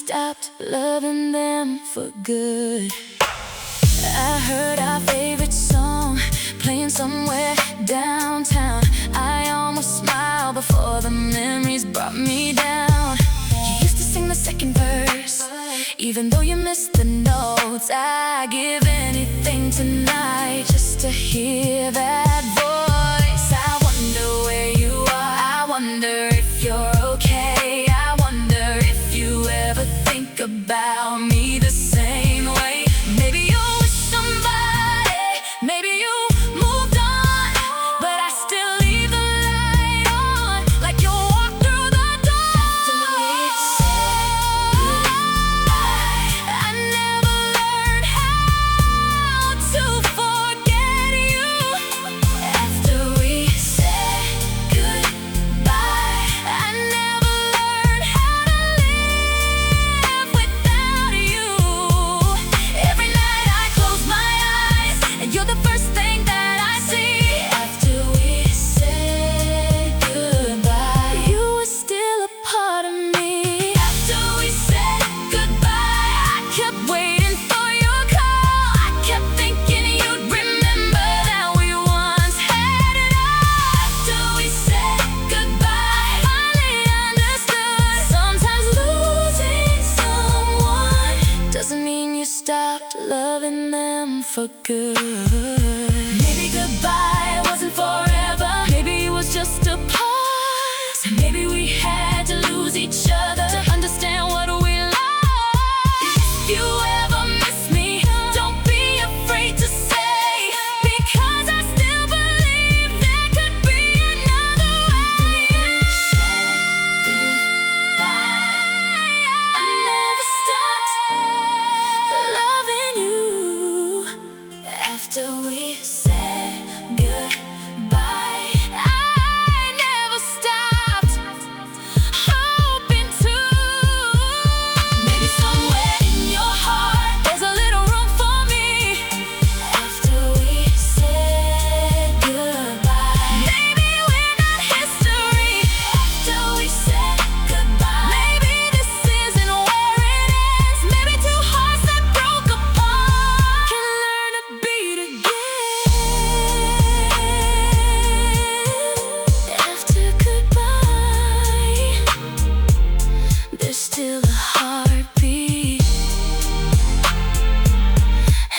A: stopped loving them for good. I heard our favorite song playing somewhere downtown. I almost smiled before the memories brought me down. You used to sing the second verse, even though you missed the notes. I'd give anything tonight just to hear that voice. I wonder where you are, I wonder if you're okay. I wonder if you ever think about me the same way. Maybe you're with somebody, maybe you moved on, but I still leave the light on, like you walk through the door. After we said goodbye, I never learned how to forget you. After we said goodbye, I never learned how to live without you. Every night I close my eyes, and you're the first thing that I see. After we said goodbye, you were still a part of me. After we said goodbye, I kept waiting for your call. I kept thinking you'd remember that we once had it all. After we said goodbye, finally understood. Sometimes losing someone doesn't mean you stopped loving them for good. Maybe goodbye wasn't forever, maybe it was just a pause. Maybe we had to lose each other to understand what we lost. If you ever miss me, don't be afraid to say, because I still believe there could be another way. I never stopped loving you. After we said goodbye, I never stopped hoping to. Maybe somewhere in your heart there's a little room for me. After we said goodbye, maybe we're not history. After we said goodbye, maybe this isn't where it ends. Maybe two hearts that broke apart can learn to beat again. After goodbye, there's still a heartbeat,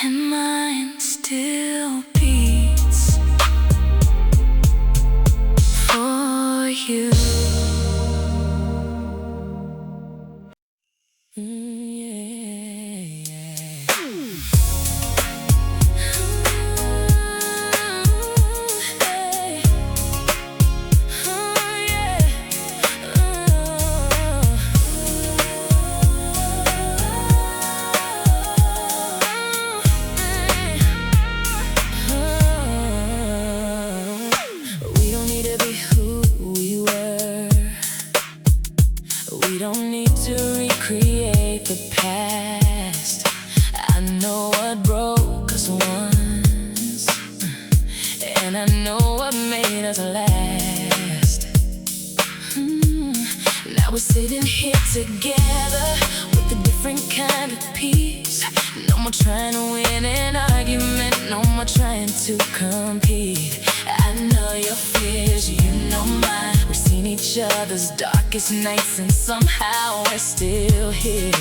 A: and mine still beats for you. We don't need to be who we were. We don't need to recreate the past. I know what broke us once, and I know what made us last. Now we're sitting here together with a different kind of peace. No more trying to win an argument, no more trying to compete. I know your fears, you know mine. We've seen each other's darkest nights, and somehow we're still here.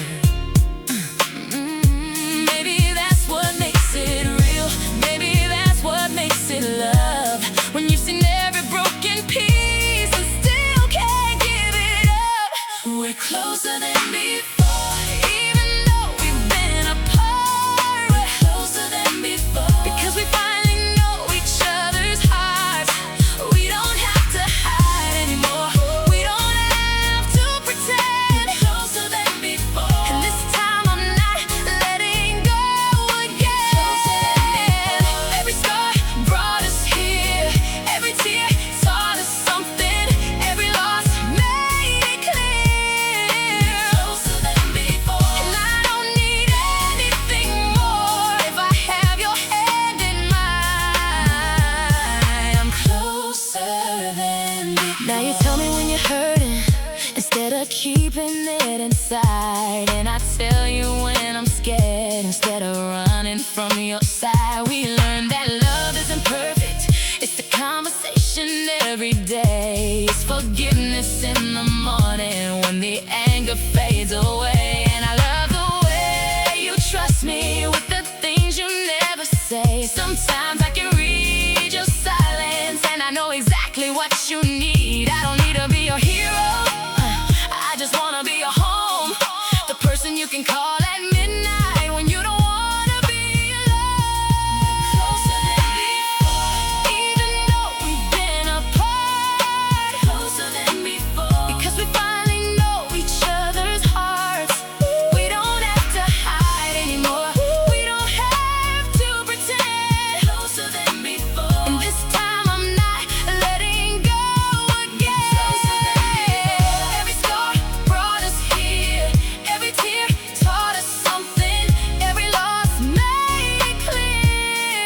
A: Maybe that's what makes it real. Maybe that's what makes it love. When you've seen every broken piece and still can't give it up. We're closer than before, even though we've been apart. We're closer than before, because we finally know each other's hearts. We don't have to hide anymore. We don't have to pretend. Closer than before. and I tell you when I'm scared. Instead of running from your side, we learned that love isn't perfect. It's the conversation every day. It's forgiveness in the morning when the anger fades away. And I love the way you trust me with the things you never say. Sometimes I can read your silence, and I know exactly what you need. I don't need to be your hero, I just wanna be your home. The person you can call at midnight when you don't wanna be alone. Closer than before, even though we've been apart. Closer than before, because we finally know each other's hearts. We don't have to hide anymore, we don't have to pretend. Closer than before, and this time I'm not letting go again. Closer than before, every scar brought us here, every tear taught us something, every loss made it clear.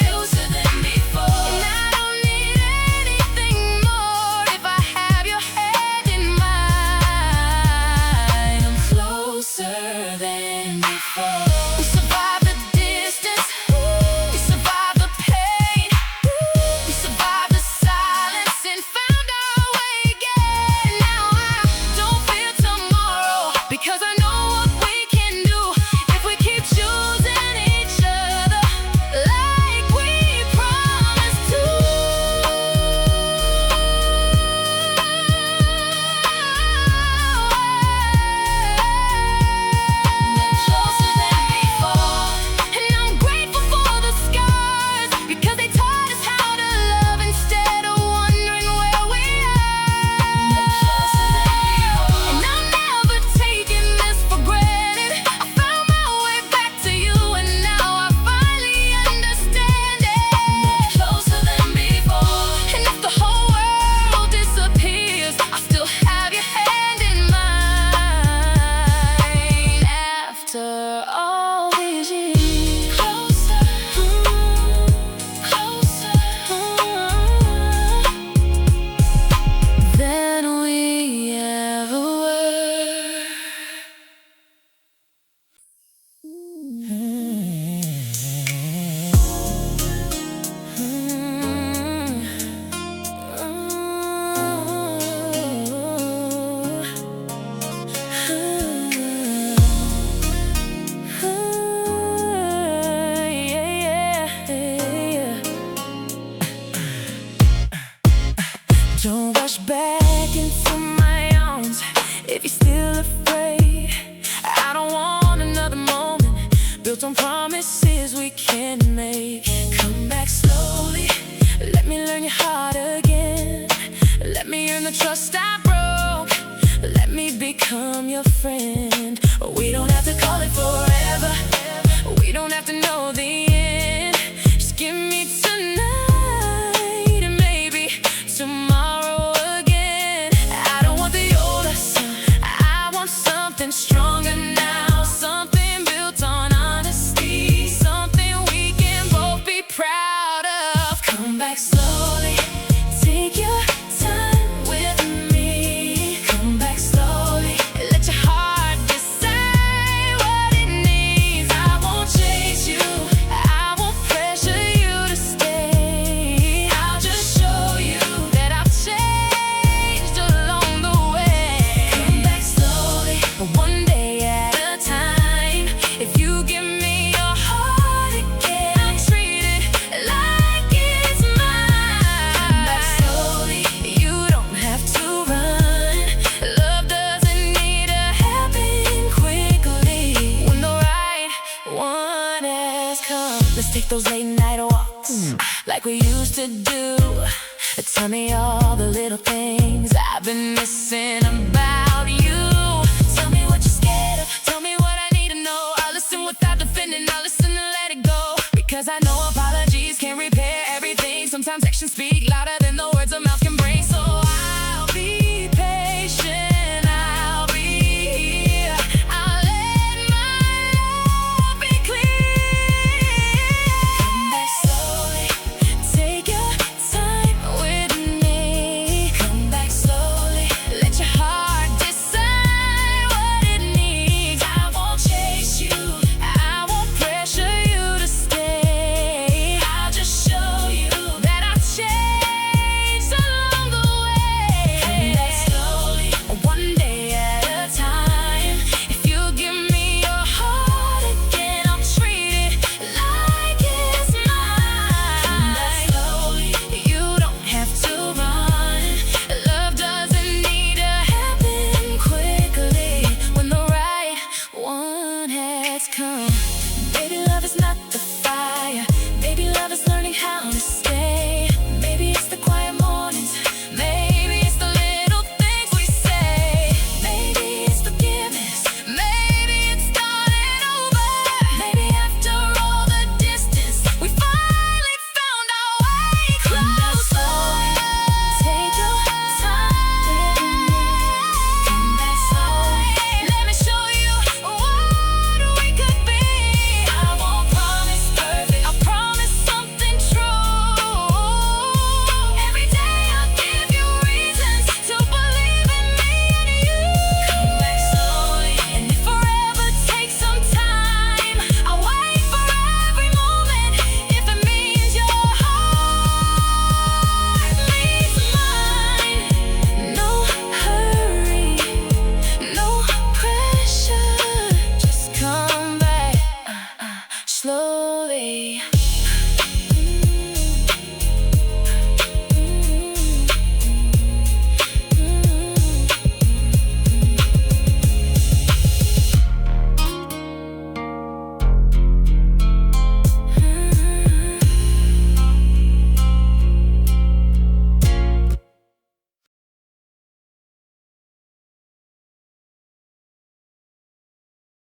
A: Closer than before, and I don't need anything more if I have your hand in mine. I'm closer than before. We survived the distance, we survived the pain, we survived the silence and found our way again. Now I don't fear tomorrow, because I know what we can do if we keep choosing each other like we promised to. Closer than before, and I'm grateful for the scars, because they taught us how to love instead of wondering where we are. Closer than before, and I'm never taking this for granted. I found my way back to you, and now I finally understand it. Closer than before, and if the whole world disappears, I still have your hand in mine. After all these years, closer, closer than we ever were.
B: Don't rush back into my arms if you're still afraid. I don't want another moment built on promises we can't make. Come back slowly, let me learn your heart again. Let me earn the trust I broke, let me become your friend. We don't have to call it forever, we don't have to know the end. Just give me tonight and maybe tomorrow again. I don't want the old us, I want something stronger now. Something built on honesty, something we can both be proud of. Come back slowly, take your time with me. Come back slowly, let your heart decide what it needs. I won't chase you, I won't pressure you to stay. I'll just show you that I've changed along the way. Come back slowly, one day at a time. If you give me your heart again, I'll treat it like it's mine. Come back slowly, you don't have to run. Love doesn't need to happen quickly. When the right one has come, let's take those late night walks like we used to do. Tell me all the little things I've been missing about you.